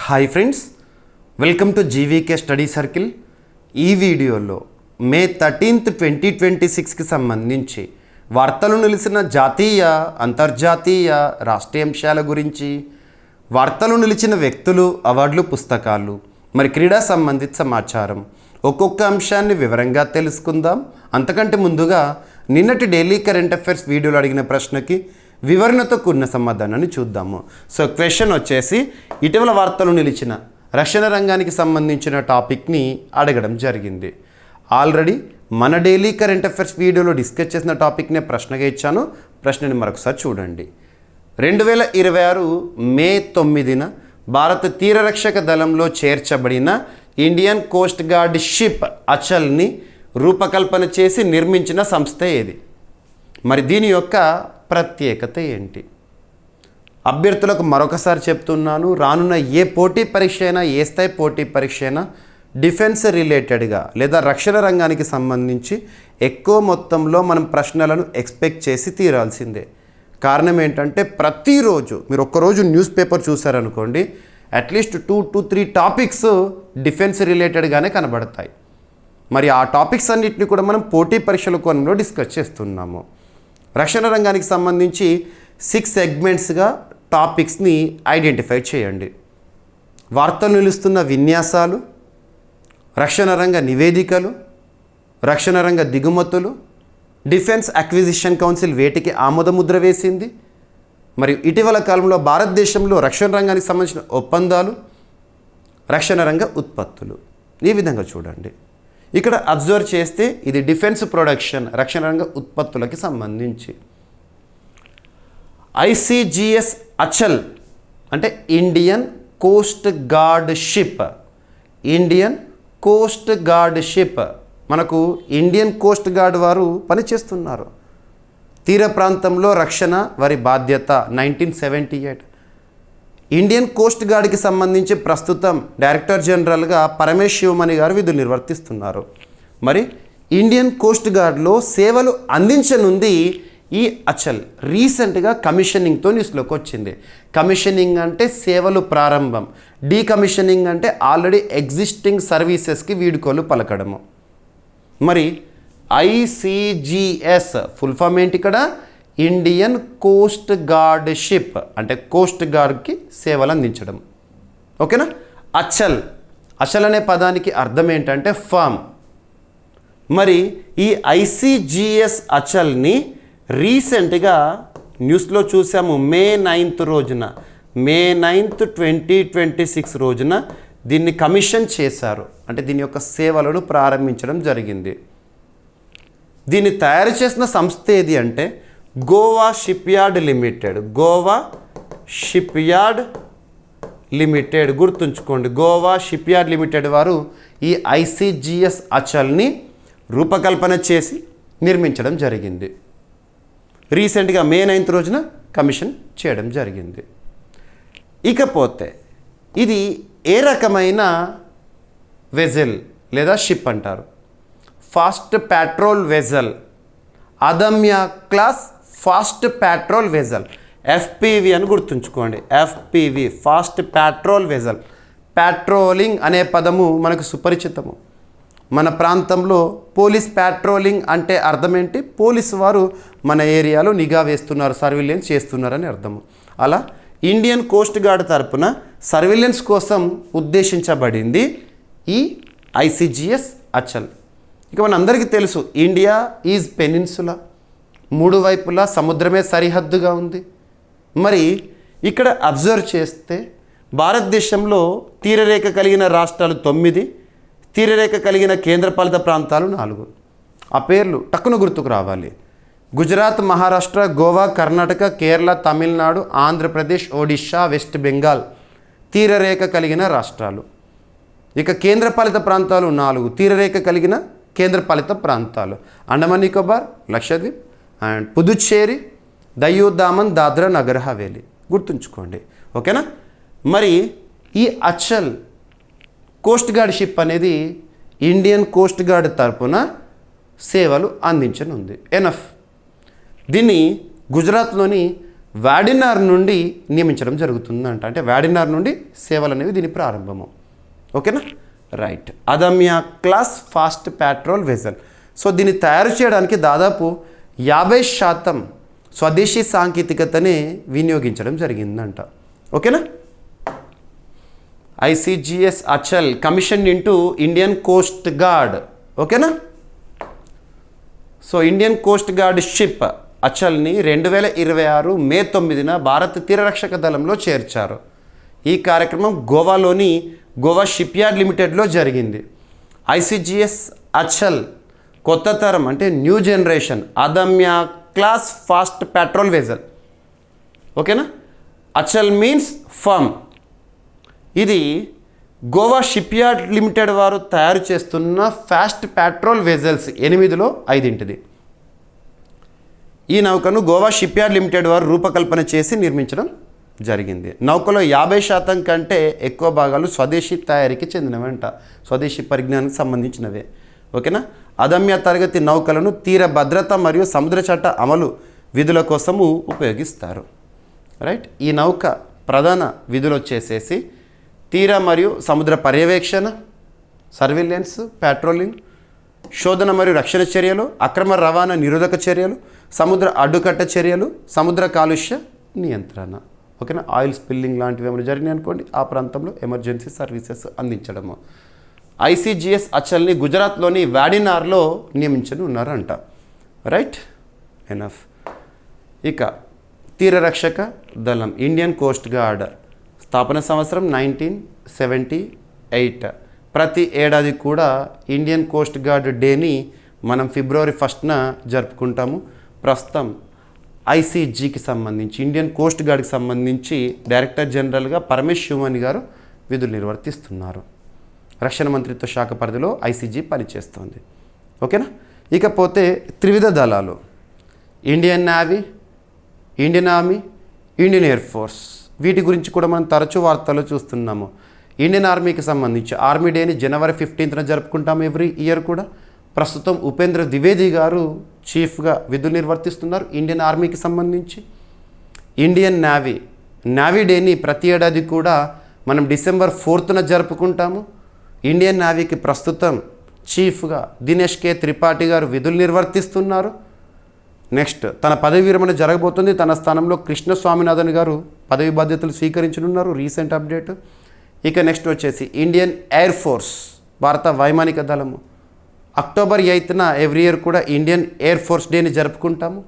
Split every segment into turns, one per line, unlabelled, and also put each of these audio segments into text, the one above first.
Hi friends, welcome to GVK study circle. ఈ వీడియోలో మే 13, 2026కి సంబంధించి వార్తలు నిలిచిన జాతీయ, అంతర్జాతీయ, రాష్ట్రీయ అంశాల గురించి, వార్తలు నిలిచిన వ్యక్తులు, అవార్డులు, పుస్తకాలు, మరి క్రీడా సంబంధిత సమాచారం ఒక్కొక్క అంశాన్ని వివరంగా తెలుసుకుందాం. అంతకంటే ముందుగా నిన్నటి డైలీ కరెంట్ అఫైర్స్ వీడియోలో అడిగిన ప్రశ్నకి వివరణతో కూడిన సమాధానాన్ని చూద్దాము. సో క్వశ్చన్ వచ్చేసి, ఇటీవల వార్తలు నిలిచిన రక్షణ రంగానికి సంబంధించిన టాపిక్ని అడగడం జరిగింది. ఆల్రెడీ మన డైలీ కరెంట్ అఫైర్స్ వీడియోలో డిస్కస్ చేసిన టాపిక్నే ప్రశ్నగా ఇచ్చాను. ప్రశ్నని మరొకసారి చూడండి. 2026 మే 9న భారత తీరరక్షక దళంలో చేర్చబడిన ఇండియన్ కోస్ట్ గార్డ్ షిప్ అచల్ని రూపకల్పన చేసి నిర్మించిన సంస్థ ఏది? మరి దీని యొక్క ప్రత్యేకత ఏంటి? అభ్యర్థులకు మరొకసారి చెప్తున్నాను, రానున్న ఏ పోటీ పరీక్ష అయినా, ఏ స్థాయి పోటీ పరీక్ష అయినా డిఫెన్స్ రిలేటెడ్గా లేదా రక్షణ రంగానికి సంబంధించి ఎక్కువ మొత్తంలో మనం ప్రశ్నలను ఎక్స్పెక్ట్ చేసి తీరాల్సిందే. కారణం ఏంటంటే ప్రతిరోజు మీరు ఒక్కరోజు న్యూస్ పేపర్ చూసారనుకోండి, అట్లీస్ట్ 2 to 3 టాపిక్స్ డిఫెన్స్ రిలేటెడ్గానే కనబడతాయి. మరి ఆ టాపిక్స్ అన్నింటినీ కూడా మనం పోటీ పరీక్షల కోణంలో డిస్కస్ చేస్తున్నాము. రక్షణ రంగానికి సంబంధించి 6 సెగ్మెంట్స్గా టాపిక్స్ని ఐడెంటిఫై చేయండి. వార్తలు నిలుస్తున్న విన్యాసాలు, రక్షణ రంగ నివేదికలు, రక్షణ రంగ దిగుమతులు, డిఫెన్స్ అక్విజిషన్ కౌన్సిల్ వేటికి ఆమోదముద్ర వేసింది, మరియు ఇటీవల కాలంలో భారతదేశంలో రక్షణ రంగానికి సంబంధించిన ఒప్పందాలు, రక్షణ రంగ ఉత్పత్తులు. ఈ విధంగా చూడండి. ఇక్కడ అబ్జర్వ్ చేస్తే ఇది డిఫెన్స్ ప్రొడక్షన్, రక్షణ రంగ ఉత్పత్తులకి సంబంధించి. ICGS అచల్ అంటే Indian coast guard ship. Indian coast guard ship, మనకు ఇండియన్ కోస్ట్ గార్డ్ వారు పనిచేస్తున్నారు. తీర ప్రాంతంలో రక్షణ వారి బాధ్యత. 1978 ఇండియన్ కోస్ట్ గార్డ్కి సంబంధించి ప్రస్తుతం డైరెక్టర్ జనరల్గా పరమేశ్ శివమణి గారు విధులు నిర్వర్తిస్తున్నారు. మరి ఇండియన్ కోస్ట్ గార్డ్లో సేవలు అందించనుంది ఈ అచల్. రీసెంట్గా కమిషనింగ్తో న్యూస్లోకి వచ్చింది. కమిషనింగ్ అంటే సేవలు ప్రారంభం, డీకమిషనింగ్ అంటే ఆల్రెడీ ఎగ్జిస్టింగ్ సర్వీసెస్కి వీడుకోలు పలకడము. మరి ICGS ఫుల్ ఫామ్ ఏంటి? ఇక్కడ ఇండియన్ కోస్ట్ గార్డ్ షిప్ అంటే కోస్ట్ గార్డ్కి సేవలు అందించడం. ఓకేనా? అచల్, అచల్ అనే పదానికి అర్థం ఏంటంటే ఫామ్. మరి ఈ ICGS అచల్ని రీసెంట్గా న్యూస్లో చూసాము. మే 9th రోజున, మే 9th 2026 రోజున దీన్ని కమిషన్ చేశారు. అంటే దీని యొక్క సేవలను ప్రారంభించడం జరిగింది. దీన్ని తయారు చేసిన సంస్థ ఏది అంటే Goa ship yard limited. Goa ship yard limited, గుర్తుంచుకోండి. గోవా షిప్ యార్డ్ లిమిటెడ్ వారు ఈ ICGS అచల్ని రూపకల్పన చేసి నిర్మించడం జరిగింది. రీసెంట్గా మే 9th రోజున కమిషన్ చేయడం జరిగింది. ఇకపోతే ఇది ఏ రకమైన వెజల్ లేదా షిప్ అంటారు? Fast patrol vessel, Adamya class fast patrol vessel, FPV అని గుర్తుంచుకోండి. FPV fast patrol vessel. Patrolling అనే పదము మనకు సుపరిచితము. మన ప్రాంతంలో పోలీస్ పెట్రోలింగ్ అంటే అర్థం ఏంటి? పోలీసు వారు మన ఏరియాలో నిఘా వేస్తున్నారు, సర్విలెన్స్ చేస్తున్నారని అర్థము. అలా ఇండియన్ కోస్ట్ గార్డ్ తరపున సర్విలెన్స్ కోసం ఉద్దేశించబడింది ఈ ICGS అచల్. ఇక మనందరికీ తెలుసు, ఇండియా ఈజ్ పెనిన్సులా, 3 వైపులా సముద్రమే సరిహద్దుగా ఉంది. మరి ఇక్కడ అబ్జర్వ్ చేస్తే భారతదేశంలో తీరరేఖ కలిగిన రాష్ట్రాలు 9, తీరరేఖ కలిగిన కేంద్రపాలిత ప్రాంతాలు 4. ఆ పేర్లు టక్కున గుర్తుకు రావాలి. గుజరాత్, మహారాష్ట్ర, గోవా, కర్ణాటక, కేరళ, తమిళనాడు, ఆంధ్రప్రదేశ్, ఒడిషా, వెస్ట్ బెంగాల్ తీరరేఖ కలిగిన రాష్ట్రాలు. ఇక కేంద్రపాలిత ప్రాంతాలు 4, తీరరేఖ కలిగిన కేంద్రపాలిత ప్రాంతాలు: అండమాన్ నికోబార్, లక్షద్వీప్ అండ్ పుదుచ్చేరి, దయ్యూ దామన్, దాద్రా నగర్ హవేలీ. గుర్తుంచుకోండి. ఓకేనా? మరి ఈ అచల్ కోస్ట్ గార్డ్ షిప్ అనేది ఇండియన్ కోస్ట్ గార్డ్ తరపున సేవలు అందించనుంది. ఎనఫ్. దీన్ని గుజరాత్లోని వాడినార్ నుండి నియమించడం జరుగుతుందంట. అంటే వాడినార్ నుండి సేవలు అనేవి దీని ప్రారంభము. ఓకేనా, right. Adamya class fast patrol vessel. So దీన్ని తయారు చేయడానికి దాదాపు 50% స్వదేశీ సాంకేతికతని వినియోగించడం జరిగిందంట. ఓకేనా. ICGS Achal commission into Indian coast guard. ఓకేనా. So Indian coast guard ship అచల్ని 2026 మే 9న భారత తీరరక్షక దళంలో చేర్చారు. ఈ కార్యక్రమం గోవాలోని గోవా షిప్ యార్డ్ లిమిటెడ్లో జరిగింది. ICGS అచల్ కొత్త తరం అంటే new generation Adamya class fast patrol vessel. ఓకేనా. Achal means firm. ఇది గోవా షిప్ యార్డ్ లిమిటెడ్ వారు తయారు చేస్తున్న ఫాస్ట్ పెట్రోల్ వెజల్స్ 8లో 5. ఈ నౌకను గోవా షిప్ యార్డ్ లిమిటెడ్ వారు రూపకల్పన చేసి నిర్మించడం జరిగింది. నౌకలో 50% కంటే ఎక్కువ భాగాలు స్వదేశీ తయారీకి చెందినవంట, స్వదేశీ పరిజ్ఞానానికి సంబంధించినవే. ఓకేనా. అదమ్య తరగతి నౌకలను తీర భద్రత మరియు సముద్ర చట్ట అమలు విధుల కోసము ఉపయోగిస్తారు. రైట్. ఈ నౌక ప్రధాన విధులు వచ్చేసేసి తీర మరియు సముద్ర పర్యవేక్షణ, సర్వేలెన్స్, పెట్రోలింగ్, శోధన మరియు రక్షణ చర్యలు, అక్రమ రవాణా నిరోధక చర్యలు, సముద్ర అడ్డుకట్ట చర్యలు, సముద్ర కాలుష్య నియంత్రణ. ఓకేనా. ఆయిల్ స్పిల్లింగ్ లాంటివి ఏమైనా జరిగినాయి అనుకోండి, ఆ ప్రాంతంలో ఎమర్జెన్సీ సర్వీసెస్ అందించడము. ICGS అచల్ని గుజరాత్లోని వాడినార్లో నియమించని ఉన్నారంట. Right, enough. ఇక తీరరక్షక దళం ఇండియన్ కోస్ట్ గార్డ్ స్థాపన సంవత్సరం 1978. ప్రతి ఏడాది కూడా ఇండియన్ కోస్ట్ గార్డ్ డేని మనం ఫిబ్రవరి 1న జరుపుకుంటాము. ప్రస్తుతం ICGకి సంబంధించి ఇండియన్ కోస్ట్ గార్డ్కి సంబంధించి డైరెక్టర్ జనరల్గా పరమేశ్ శివమణి గారు విధులు నిర్వర్తిస్తున్నారు. రక్షణ మంత్రిత్వ శాఖ పరిధిలో ICG పనిచేస్తుంది. ఓకేనా. ఇకపోతే త్రివిధ దళాలు Indian navy, Indian army, Indian Air force. వీటి గురించి కూడా మనం తరచూ వార్తల్లో చూస్తున్నాము. ఇండియన్ ఆర్మీకి సంబంధించి ఆర్మీ డేని జనవరి 15న జరుపుకుంటాము ఎవ్రీ ఇయర్ కూడా. ప్రస్తుతం ఉపేంద్ర ద్వివేది గారు చీఫ్గా విధులు నిర్వర్తిస్తున్నారు ఇండియన్ ఆర్మీకి సంబంధించి. ఇండియన్ నేవీ డేని ప్రతి ఏడాది కూడా మనం డిసెంబర్ 4న జరుపుకుంటాము. ఇండియన్ నేవీకి ప్రస్తుతం చీఫ్గా దినేష్ K. త్రిపాఠి గారు విధులు నిర్వర్తిస్తున్నారు. నెక్స్ట్ తన పదవి విరమణ జరగబోతుంది. తన స్థానంలో కృష్ణ స్వామినాథన్ గారు పదవి బాధ్యతలు స్వీకరించనున్నారు. Recent update. ఇక నెక్స్ట్ వచ్చేసి ఇండియన్ ఎయిర్ ఫోర్స్, భారత వైమానిక దళము. అక్టోబర్ 8న ఎవ్రీ ఇయర్ కూడా ఇండియన్ ఎయిర్ ఫోర్స్ డేని జరుపుకుంటాము.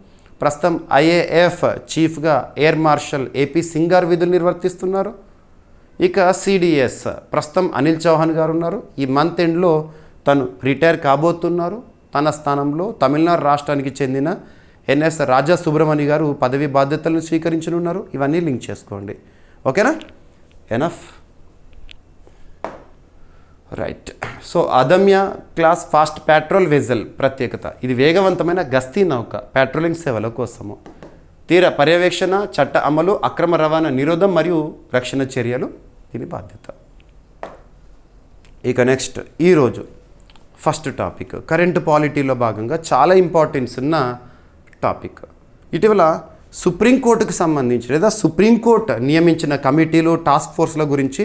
ప్రస్తుతం IAF చీఫ్గా ఎయిర్ మార్షల్ AP సింగ్ గారు విధులు నిర్వర్తిస్తున్నారు. ఇక CDS ప్రస్తుతం అనిల్ చౌహాన్ గారు ఉన్నారు. ఈ మంత్ ఎండ్లో తను రిటైర్ కాబోతున్నారు. తన స్థానంలో తమిళనాడు రాష్ట్రానికి చెందిన NS రాజా సుబ్రమణి గారు పదవి బాధ్యతలను స్వీకరించనున్నారు. ఇవన్నీ లింక్ చేసుకోండి. ఓకేనా, enough. Right. So Adamya class fast patrol vessel ప్రత్యేకత, ఇది వేగవంతమైన గస్తీ నౌక పెట్రోలింగ్ సేవల కోసము. తీర పర్యవేక్షణ, చట్ట అమలు, అక్రమ రవాణా నిరోధం మరియు రక్షణ చర్యలు దీని బాధ్యత. ఇక నెక్స్ట్ ఈరోజు ఫస్ట్ టాపిక్ కరెంట్ పాలిటీలో భాగంగా చాలా ఇంపార్టెన్స్ ఉన్న టాపిక్. ఇటీవల సుప్రీంకోర్టుకు సంబంధించి లేదా సుప్రీంకోర్టు నియమించిన కమిటీలు, టాస్క్ ఫోర్స్ల గురించి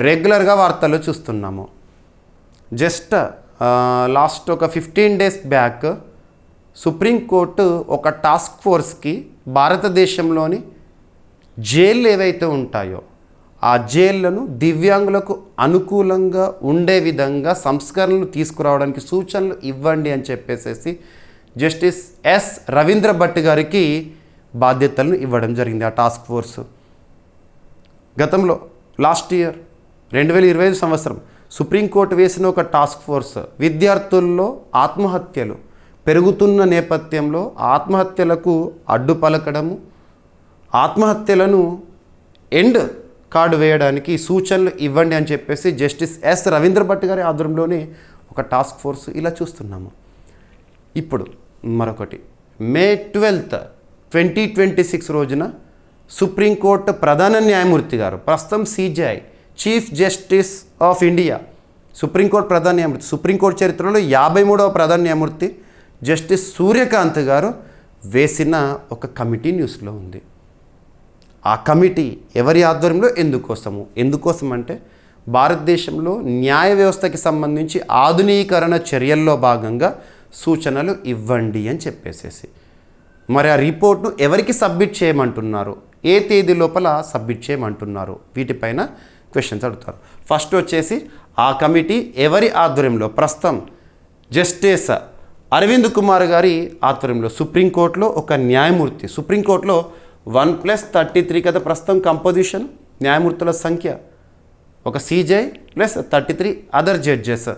రెగ్యులర్గా వార్తల్లో చూస్తున్నాము. జస్ట్ లాస్ట్ ఒక 15 days బ్యాక్ సుప్రీంకోర్టు ఒక టాస్క్ ఫోర్స్కి భారతదేశంలోని జైళ్ళు ఏవైతే ఉంటాయో ఆ జైళ్లను దివ్యాంగులకు అనుకూలంగా ఉండే విధంగా సంస్కరణలు తీసుకురావడానికి సూచనలు ఇవ్వండి అని చెప్పేసి జస్టిస్ S. రవీంద్ర భట్ గారికి బాధ్యతలను ఇవ్వడం జరిగింది ఆ టాస్క్ ఫోర్స్. గతంలో లాస్ట్ ఇయర్ 2025 సంవత్సరం సుప్రీంకోర్టు వేసిన ఒక టాస్క్ ఫోర్స్ విద్యార్థుల్లో ఆత్మహత్యలు పెరుగుతున్న నేపథ్యంలో ఆత్మహత్యలకు అడ్డు పలకడము, ఆత్మహత్యలను ఎండ్ కార్డు వేయడానికి సూచనలు ఇవ్వండి అని చెప్పేసి జస్టిస్ S. రవీంద్ర భట్ గారి ఆధ్వర్యంలోనే ఒక టాస్క్ ఫోర్స్ ఇలా చూస్తున్నాము. ఇప్పుడు మరొకటి మే 12, 2026 రోజున సుప్రీంకోర్టు ప్రధాన న్యాయమూర్తి గారు, ప్రస్తుతం CJI chief justice of India, supreme court ప్రధాన న్యాయమూర్తి, సుప్రీంకోర్టు చరిత్రలో 53వ ప్రధాన న్యాయమూర్తి జస్టిస్ సూర్యకాంత్ గారు వేసిన ఒక కమిటీ న్యూస్లో ఉంది. ఆ కమిటీ ఎవరి ఆధ్వర్యంలో, ఎందుకోసం అంటే భారతదేశంలో న్యాయ వ్యవస్థకి సంబంధించి ఆధునీకరణ చర్యల్లో భాగంగా సూచనలు ఇవ్వండి అని చెప్పేసేసి. మరి ఆ రిపోర్ట్ను ఎవరికి సబ్మిట్ చేయమంటున్నారు, ఏ తేదీ లోపల సబ్మిట్ చేయమంటున్నారు, వీటిపైన క్వశ్చన్స్ అడుగుతారు. ఫస్ట్ వచ్చేసి ఆ కమిటీ ఎవరి ఆధ్వర్యంలో, ప్రస్తుతం జస్టిస్ అరవింద్ కుమార్ గారి ఆధ్వర్యంలో సుప్రీంకోర్టులో ఒక న్యాయమూర్తి, సుప్రీంకోర్టులో 1+33 కదా ప్రస్తుతం కంపోజిషన్ న్యాయమూర్తుల సంఖ్య, ఒక CJ + 33 అదర్ జడ్జెస్,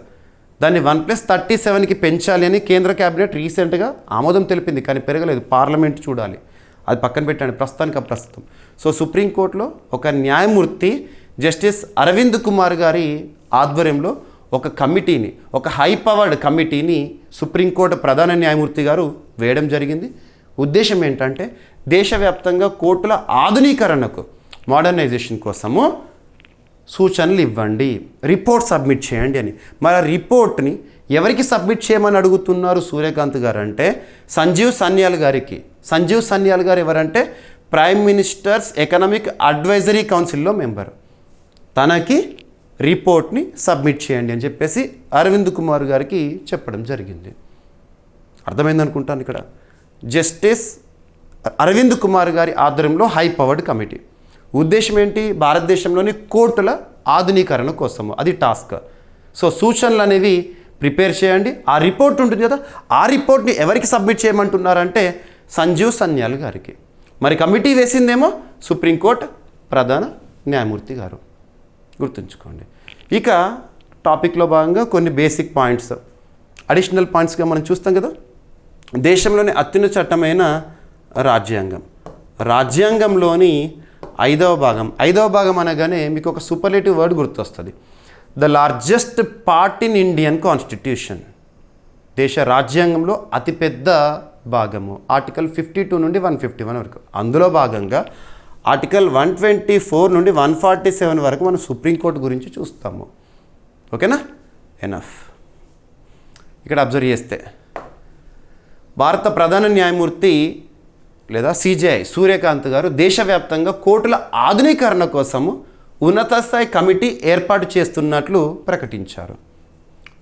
దాన్ని 1+37కి పెంచాలి అని కేంద్ర క్యాబినెట్ రీసెంట్గా ఆమోదం తెలిపింది, కానీ పెరగలేదు, పార్లమెంట్ చూడాలి, అది పక్కన పెట్టండి ప్రస్తుతం. సో సుప్రీంకోర్టులో ఒక న్యాయమూర్తి జస్టిస్ అరవింద్ కుమార్ గారి ఆధ్వర్యంలో ఒక కమిటీని, ఒక హై పవర్డ్ కమిటీని సుప్రీంకోర్టు ప్రధాన న్యాయమూర్తి గారు వేయడం జరిగింది. ఉద్దేశం ఏంటంటే దేశవ్యాప్తంగా కోర్టుల ఆధునీకరణకు, మోడర్నైజేషన్ కోసము సూచనలు ఇవ్వండి, రిపోర్ట్ సబ్మిట్ చేయండి అని. మరి ఆ రిపోర్ట్ని ఎవరికి సబ్మిట్ చేయమని అడుగుతున్నారు సూర్యకాంత్ గారు అంటే సంజీవ్ సన్యాల్ గారికి. సంజీవ్ సన్యాల్ గారు ఎవరంటే ప్రైమ్ మినిస్టర్స్ ఎకనామిక్ అడ్వైజరీ కౌన్సిల్లో మెంబర్. తనకి రిపోర్ట్ని సబ్మిట్ చేయండి అని చెప్పేసి అరవింద్ కుమార్ గారికి చెప్పడం జరిగింది. అర్థమైంది అనుకుంటాను. ఇక్కడ జస్టిస్ అరవింద్ కుమార్ గారి ఆధ్వర్యంలో హై పవర్డ్ కమిటీ. ఉద్దేశం ఏంటి, భారతదేశంలోని కోర్టుల ఆధునీకరణ కోసము, అది టాస్క్. సో సూచనలు అనేవి ప్రిపేర్ చేయండి. ఆ రిపోర్ట్ ఉంటుంది కదా, ఆ రిపోర్ట్ని ఎవరికి సబ్మిట్ చేయమంటున్నారంటే సంజీవ్ సన్యాల్ గారికి. మరి కమిటీ వేసిందేమో సుప్రీంకోర్టు ప్రధాన న్యాయమూర్తి గారు, గుర్తుంచుకోండి. ఇక టాపిక్లో భాగంగా కొన్ని బేసిక్ పాయింట్స్, అడిషనల్ పాయింట్స్గా మనం చూస్తాం కదా. దేశంలోని అత్యున్నత చట్టమైన రాజ్యాంగంలోని 5వ భాగం అనగానే మీకు ఒక సూపర్లేటివ్ వర్డ్ గుర్తొస్తుంది, the largest part in Indian constitution. దేశ రాజ్యాంగంలో అతిపెద్ద భాగము, ఆర్టికల్ 52 నుండి 151 వరకు. అందులో భాగంగా ఆర్టికల్ 124 నుండి 147 వరకు మనం సుప్రీంకోర్టు గురించి చూస్తాము. ఓకేనా, ఎనఫ్. ఇక్కడ అబ్జర్వ్ చేస్తే భారత ప్రధాన న్యాయమూర్తి లేదా CJI సూర్యకాంత్ గారు దేశవ్యాప్తంగా కోర్టుల ఆధునీకరణ కోసము ఉన్నత స్థాయి కమిటీ ఏర్పాటు చేస్తున్నట్లు ప్రకటించారు.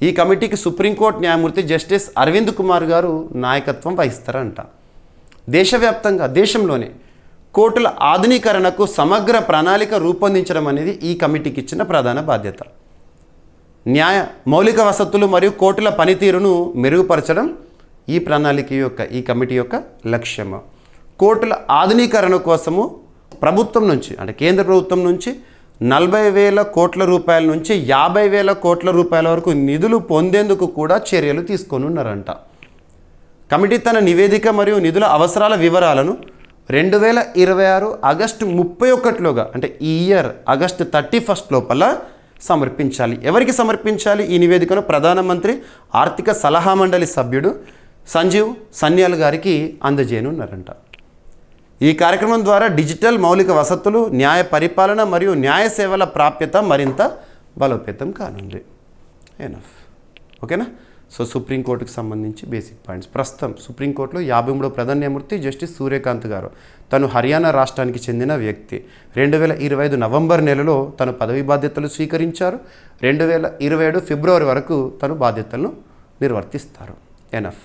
ఈ కమిటీకి సుప్రీంకోర్టు న్యాయమూర్తి జస్టిస్ అరవింద్ కుమార్ గారు నాయకత్వం వహిస్తారంట. దేశవ్యాప్తంగా, దేశంలోనే కోర్టుల ఆధునీకరణకు సమగ్ర ప్రణాళిక రూపొందించడం అనేది ఈ కమిటీకి ఇచ్చిన ప్రధాన బాధ్యత. న్యాయ మౌలిక వసతులు మరియు కోర్టుల పనితీరును మెరుగుపరచడం ఈ కమిటీ యొక్క లక్ష్యము. కోర్టుల ఆధునీకరణ కోసము ప్రభుత్వం నుంచి, అంటే కేంద్ర ప్రభుత్వం నుంచి 40,000 కోట్ల రూపాయల నుంచి 50,000 కోట్ల రూపాయల వరకు నిధులు పొందేందుకు కూడా చర్యలు తీసుకొని ఉన్నారంట. కమిటీ తన నివేదిక మరియు నిధుల అవసరాల వివరాలను 2026 ఆగస్టు 31లోగా, అంటే ఈ ఇయర్ ఆగస్టు 31 లోపల సమర్పించాలి. ఎవరికి సమర్పించాలి ఈ నివేదికను? ప్రధానమంత్రి ఆర్థిక సలహా మండలి సభ్యుడు సంజీవ్ సన్యాల్ గారికి అందజేయనున్నారంట. ఈ కార్యక్రమం ద్వారా డిజిటల్ మౌలిక వసతులు, న్యాయ పరిపాలన మరియు న్యాయ సేవల ప్రాప్యత మరింత బలోపేతం కానుంది. ఎనఫ్. ఓకేనా. సో సుప్రీంకోర్టుకు సంబంధించి బేసిక్ పాయింట్స్. ప్రస్తుతం సుప్రీంకోర్టులో 53వ ప్రధాన న్యాయమూర్తి జస్టిస్ సూర్యకాంత్ గారు. తను హర్యానా రాష్ట్రానికి చెందిన వ్యక్తి. 2025 నవంబర్ నెలలో తను పదవి బాధ్యతలు స్వీకరించారు. 2027 ఫిబ్రవరి వరకు తను బాధ్యతలను నిర్వర్తిస్తారు. ఎనఫ్.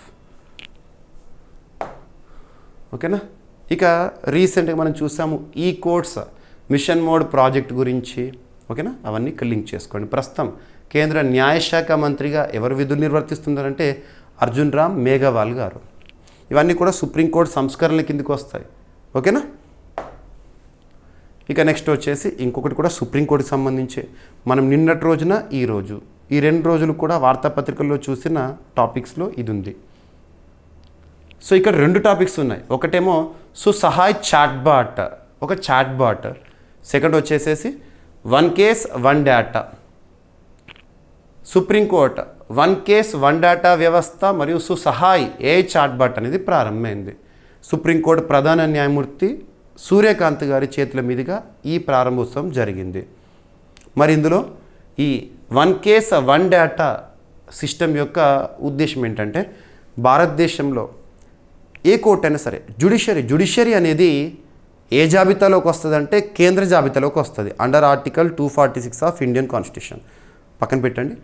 ఓకేనా. ఇక రీసెంట్గా మనం చూసాము ఈ కోర్ట్స్ మిషన్ మోడ్ ప్రాజెక్ట్ గురించి. ఓకేనా, అవన్నీ లింక్ చేసుకోండి. ప్రస్తుతం కేంద్ర న్యాయశాఖ మంత్రిగా ఎవరు విధులు నిర్వర్తిస్తున్నారంటే అర్జున్ రామ్ మేఘవాల్ గారు. ఇవన్నీ కూడా సుప్రీంకోర్టు సంస్కరణల కిందకి వస్తాయి. ఓకేనా. ఇక నెక్స్ట్ వచ్చేసి ఇంకొకటి కూడా సుప్రీంకోర్టుకి సంబంధించి మనం నిన్నటి రోజున ఈ 2 రోజులు కూడా వార్తాపత్రికల్లో చూసిన టాపిక్స్లో ఇది ఉంది. సో ఇక్కడ 2 టాపిక్స్ ఉన్నాయి. ఒకటేమో సుసహాయ్ చాట్బాట్, ఒక చాట్బాట్. సెకండ్ వచ్చేసేసి 1 case 1 data. Supreme court 1 case 1 data వ్యవస్థ మరియు సుసహాయ్ చాట్బాట్ అనేది ప్రారంభమైంది. సుప్రీంకోర్టు ప్రధాన న్యాయమూర్తి సూర్యకాంత్ గారి చేతుల మీదుగా ఈ ప్రారంభోత్సవం జరిగింది. మరి ఇందులో ఈ 1 కేస్ 1 డేటా సిస్టమ్ యొక్క ఉద్దేశం ఏంటంటే భారతదేశంలో ఏ కోర్టు అయినా సరే జ్యుడిషియరీ అనేది ఏ జాబితాలోకి వస్తుంది అంటే కేంద్ర జాబితాలోకి వస్తుంది, under article 246 of Indian constitution. పక్కన పెట్టండి.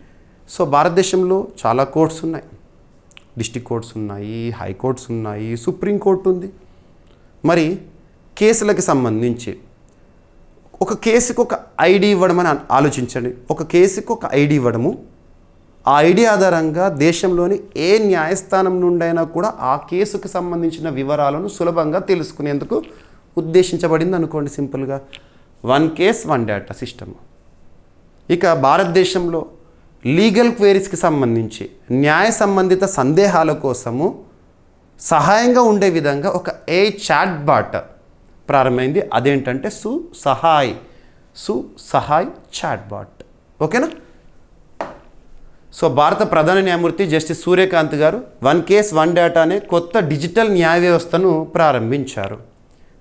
సో భారతదేశంలో చాలా కోర్ట్స్ ఉన్నాయి, డిస్ట్రిక్ట్ కోర్ట్స్ ఉన్నాయి, హైకోర్ట్స్ ఉన్నాయి, సుప్రీంకోర్టు ఉంది. మరి కేసులకి సంబంధించి ఒక కేసుకు ఒక ఐడి ఇవ్వడం అని ఆలోచించండి. ఒక కేసుకు ఒక ఐడి ఇవ్వడము, ఆ ఐడి ఆధారంగా దేశంలోని ఏ న్యాయస్థానం నుండైనా కూడా ఆ కేసుకు సంబంధించిన వివరాలను సులభంగా తెలుసుకునేందుకు ఉద్దేశించబడింది అనుకోండి. సింపుల్గా 1 కేస్ 1 డేటా సిస్టమ్. ఇక భారతదేశంలో లీగల్ క్వేరీస్కి సంబంధించి న్యాయ సంబంధిత సందేహాల కోసము సహాయంగా ఉండే విధంగా ఒక చాట్ బాట్ ప్రారంభమైంది. అదేంటంటే సుసహాయ్ చాట్ బాట్. ఓకేనా? సో భారత ప్రధాన న్యాయమూర్తి జస్టిస్ సూర్యకాంత్ గారు 1 కేస్ 1 డేటా అనే కొత్త డిజిటల్ న్యాయ వ్యవస్థను ప్రారంభించారు.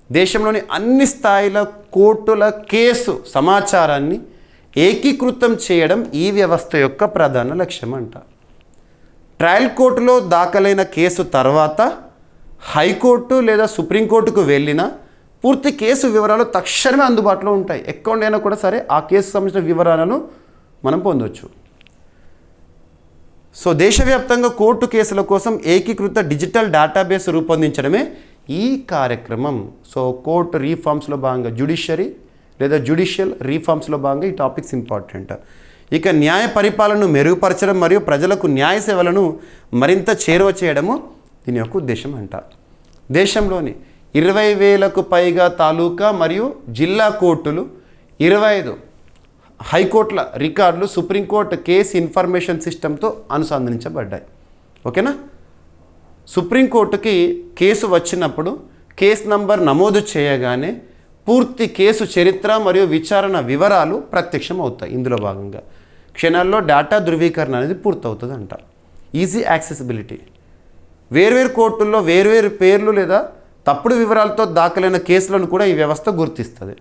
దేశంలోని అన్ని స్థాయిల కోర్టుల కేసు సమాచారాన్ని ఏకీకృతం చేయడం ఈ వ్యవస్థ యొక్క ప్రధాన లక్ష్యం అంట. ట్రయల్ కోర్టులో దాఖలైన కేసు తర్వాత హైకోర్టు లేదా సుప్రీంకోర్టుకు వెళ్ళిన పూర్తి కేసు వివరాలు తక్షణమే అందుబాటులో ఉంటాయి. ఎక్కడైనా కూడా సరే ఆ కేసు సంబంధించిన వివరాలను మనం పొందవచ్చు. సో దేశవ్యాప్తంగా కోర్టు కేసుల కోసం ఏకీకృత డిజిటల్ డేటాబేస్ రూపొందించడమే ఈ కార్యక్రమం. సో కోర్టు రీఫార్మ్స్లో భాగంగా జ్యుడిషియల్ రీఫార్మ్స్లో భాగంగా ఈ టాపిక్స్ ఇంపార్టెంట్. ఇక న్యాయ పరిపాలనను మెరుగుపరచడం మరియు ప్రజలకు న్యాయ సేవలను మరింత చేరువ చేయడము దీని యొక్క ఉద్దేశం అంట. దేశంలోని 20,000కు పైగా తాలూకా మరియు జిల్లా కోర్టులు, 25 హైకోర్టుల రికార్డులు సుప్రీంకోర్టు కేసు ఇన్ఫర్మేషన్ సిస్టంతో అనుసంధానించబడ్డాయి. ఓకేనా? సుప్రీంకోర్టుకి కేసు వచ్చినప్పుడు కేసు నంబర్ నమోదు చేయగానే పూర్తి కేసు చరిత్ర మరియు విచారణ వివరాలు ప్రత్యక్షం అవుతాయి. ఇందులో భాగంగా క్షణాల్లో డేటా ధృవీకరణ అనేది పూర్తవుతుందంట. Easy accessibility. వేర్వేరు కోర్టుల్లో వేర్వేరు పేర్లు లేదా తప్పుడు వివరాలతో దాఖలైన కేసులను కూడా ఈ వ్యవస్థ గుర్తిస్తుంది.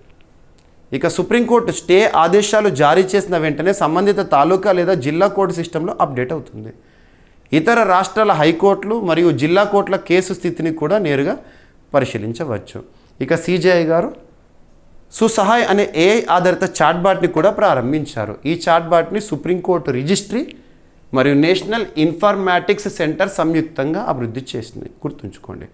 ఇక సుప్రీంకోర్టు స్టే ఆదేశాలు జారీ చేసిన వెంటనే సంబంధిత తాలూకా లేదా జిల్లా కోర్టు సిస్టంలో అప్డేట్ అవుతుంది. ఇతర రాష్ట్రాల హైకోర్టులు మరియు జిల్లా కోర్టుల కేసు స్థితిని కూడా నేరుగా పరిశీలించవచ్చు. ఇక సిజేఐ గారు సుసహాయ్ అనే ఏఐ ఆధారిత చాట్బాట్ని కూడా ప్రారంభించారు. ఈ చాట్బాట్ని సుప్రీంకోర్టు రిజిస్ట్రీ మరియు నేషనల్ ఇన్ఫర్మాటిక్స్ సెంటర్ సంయుక్తంగా అభివృద్ధి చేసింది. గుర్తుంచుకోండి,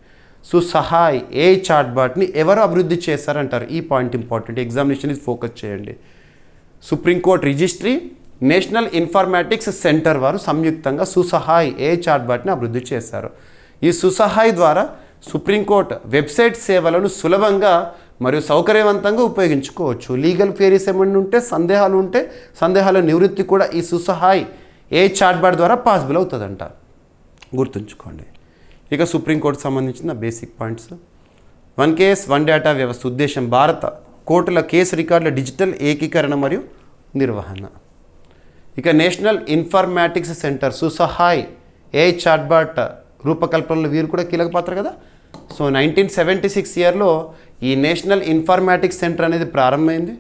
సుసహాయ్ ఏఐ చాట్బాట్ని ఎవరు అభివృద్ధి చేశారంటారు? ఈ పాయింట్ ఇంపార్టెంట్, ఎగ్జామినేషన్ ఇది ఫోకస్ చేయండి. Supreme court registry, national informatics centre వారు సంయుక్తంగా సుసహాయ్ ఏఐ చాట్బాట్ని అభివృద్ధి చేశారు. ఈ సుసహాయ్ ద్వారా సుప్రీంకోర్టు వెబ్సైట్ సేవలను సులభంగా మరియు సౌకర్యవంతంగా ఉపయోగించుకోవచ్చు. లీగల్ క్వేరీస్ ఏమైనా ఉంటే, సందేహాల నివృత్తి కూడా ఈ సుసహాయ్ ఏ చాట్బాట్ ద్వారా పాసిబుల్ అవుతుందంట. గుర్తుంచుకోండి. ఇక సుప్రీంకోర్టుకు సంబంధించిన బేసిక్ పాయింట్స్. 1 కేస్ 1 డేటా వ్యవస్థ ఉద్దేశం భారత కోర్టుల కేసు రికార్డుల డిజిటల్ ఏకీకరణ మరియు నిర్వహణ. ఇక నేషనల్ ఇన్ఫర్మాటిక్స్ సెంటర్ సుసహాయ్ ఏ చాట్బాట్ రూపకల్పనలో వీరు కూడా కీలక పాత్ర కదా. సో 1976 ఇయర్లో ఈ నేషనల్ ఇన్ఫర్మాటిక్స్ సెంటర్ అనేది ప్రారంభమైంది.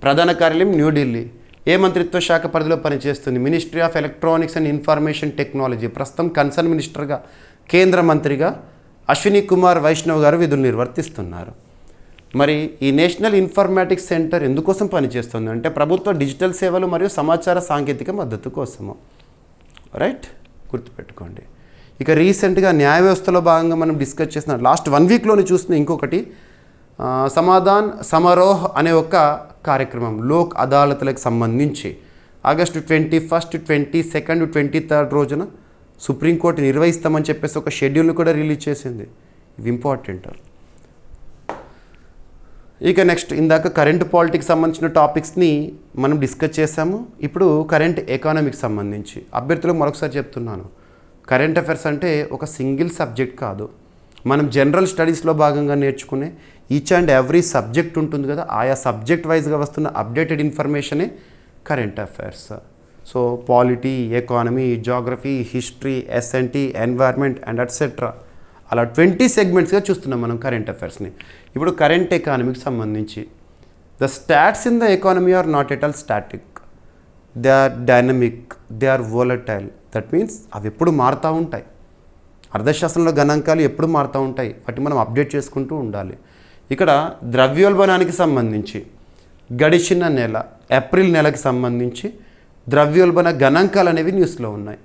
ప్రధాన కార్యాలయం న్యూఢిల్లీ. ఏ మంత్రిత్వ శాఖ పరిధిలో పనిచేస్తుంది? Ministry of electronics and information technology. ప్రస్తుతం కన్సర్న్ మినిస్టర్గా, కేంద్ర మంత్రిగా అశ్విని కుమార్ వైష్ణవ్ గారు విధులు నిర్వర్తిస్తున్నారు. మరి ఈ నేషనల్ ఇన్ఫర్మాటిక్స్ సెంటర్ ఎందుకోసం పనిచేస్తుంది అంటే ప్రభుత్వ డిజిటల్ సేవలు మరియు సమాచార సాంకేతిక మద్దతు కోసము. రైట్, గుర్తుపెట్టుకోండి. ఇక రీసెంట్గా న్యాయ వ్యవస్థలో భాగంగా మనం డిస్కస్ చేసిన లాస్ట్ 1 వీక్లోని చూసిన ఇంకొకటి సమాధాన్ సమారోహ్ అనే ఒక కార్యక్రమం లోక్ అదాలత్లకు సంబంధించి ఆగస్టు 21, 22, 23 రోజున సుప్రీంకోర్టు నిర్వహిస్తామని చెప్పేసి ఒక షెడ్యూల్ని కూడా రిలీజ్ చేసింది. ఇవి ఇంపార్టెంట్. ఇక నెక్స్ట్ ఇందాక కరెంట్ పాలిటిక్స్ సంబంధించిన టాపిక్స్ని మనం డిస్కస్ చేసాము. ఇప్పుడు కరెంట్ ఎకానమీకి సంబంధించి అభ్యర్థులకు మరొకసారి చెప్తున్నాను, కరెంట్ అఫైర్స్ అంటే ఒక సింగిల్ సబ్జెక్ట్ కాదు. మనం జనరల్ స్టడీస్లో భాగంగా నేర్చుకునే ఈచ్ అండ్ ఎవ్రీ సబ్జెక్ట్ ఉంటుంది కదా, ఆయా సబ్జెక్ట్ వైజ్గా వస్తున్న అప్డేటెడ్ ఇన్ఫర్మేషనే current affairs. So polity, economy, geography, history, SNT, environment and etcetera అలా 20 సెగ్మెంట్స్గా చూస్తున్నాం మనం కరెంట్ అఫైర్స్ని. ఇప్పుడు కరెంట్ ఎకానమీకి సంబంధించి the stats in the economy are not at all static, they are dynamic, they are volatile. That means అవి ఎప్పుడు మారుతూ ఉంటాయి. అర్థశాస్త్రంలో గణాంకాలు ఎప్పుడు మారుతూ ఉంటాయి, వాటిని మనం అప్డేట్ చేసుకుంటూ ఉండాలి. ఇక్కడ ద్రవ్యోల్బణానికి సంబంధించి గడిచిన నెల ఏప్రిల్ నెలకి సంబంధించి ద్రవ్యోల్బణ గణాంకాలు అనేవి న్యూస్లో ఉన్నాయి.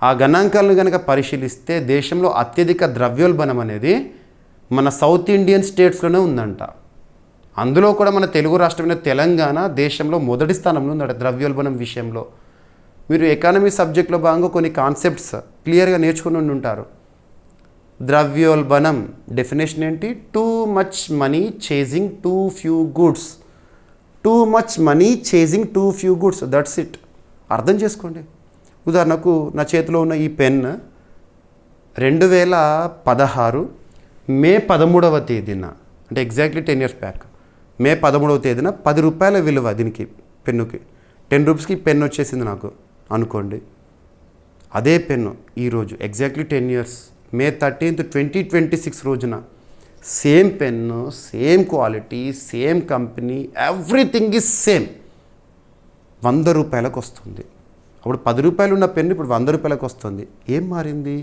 ఆ గణాంకాలను కనుక పరిశీలిస్తే దేశంలో అత్యధిక ద్రవ్యోల్బణం అనేది మన సౌత్ ఇండియన్ స్టేట్స్లోనే ఉందంట. అందులో కూడా మన తెలుగు రాష్ట్రమైన తెలంగాణ దేశంలో మొదటి స్థానంలో ఉందట ద్రవ్యోల్బణం విషయంలో. మీరు ఎకానమీ సబ్జెక్ట్లో భాగంగా కొన్ని కాన్సెప్ట్స్ క్లియర్గా నేర్చుకుని ఉంటారు. ద్రవ్యోల్బణం డెఫినేషన్ ఏంటి? Too much money chasing two few goods. Too much money chasing two few goods, that's it. అర్థం చేసుకోండి. ఉదాహరణకు నా చేతిలో ఉన్న ఈ పెన్ 2016 మే 13వ తేదీన, అంటే ఎగ్జాక్ట్లీ 10 years బ్యాక్, మే 13వ తేదీన 10 రూపాయల విలువ దీనికి, పెన్నుకి 10 రూపీస్కి పెన్ వచ్చేసింది నాకు అనుకోండి. అదే పెన్ను ఈరోజు ఎగ్జాక్ట్లీ 10 years మే 13th 2026 రోజున same pen, same quality, same company, everything is same, 100 రూపాయలకు వస్తుంది. అప్పుడు 10 రూపాయలు ఉన్న పెన్ను ఇప్పుడు 100 రూపాయలకు వస్తుంది. ఏం మారింది?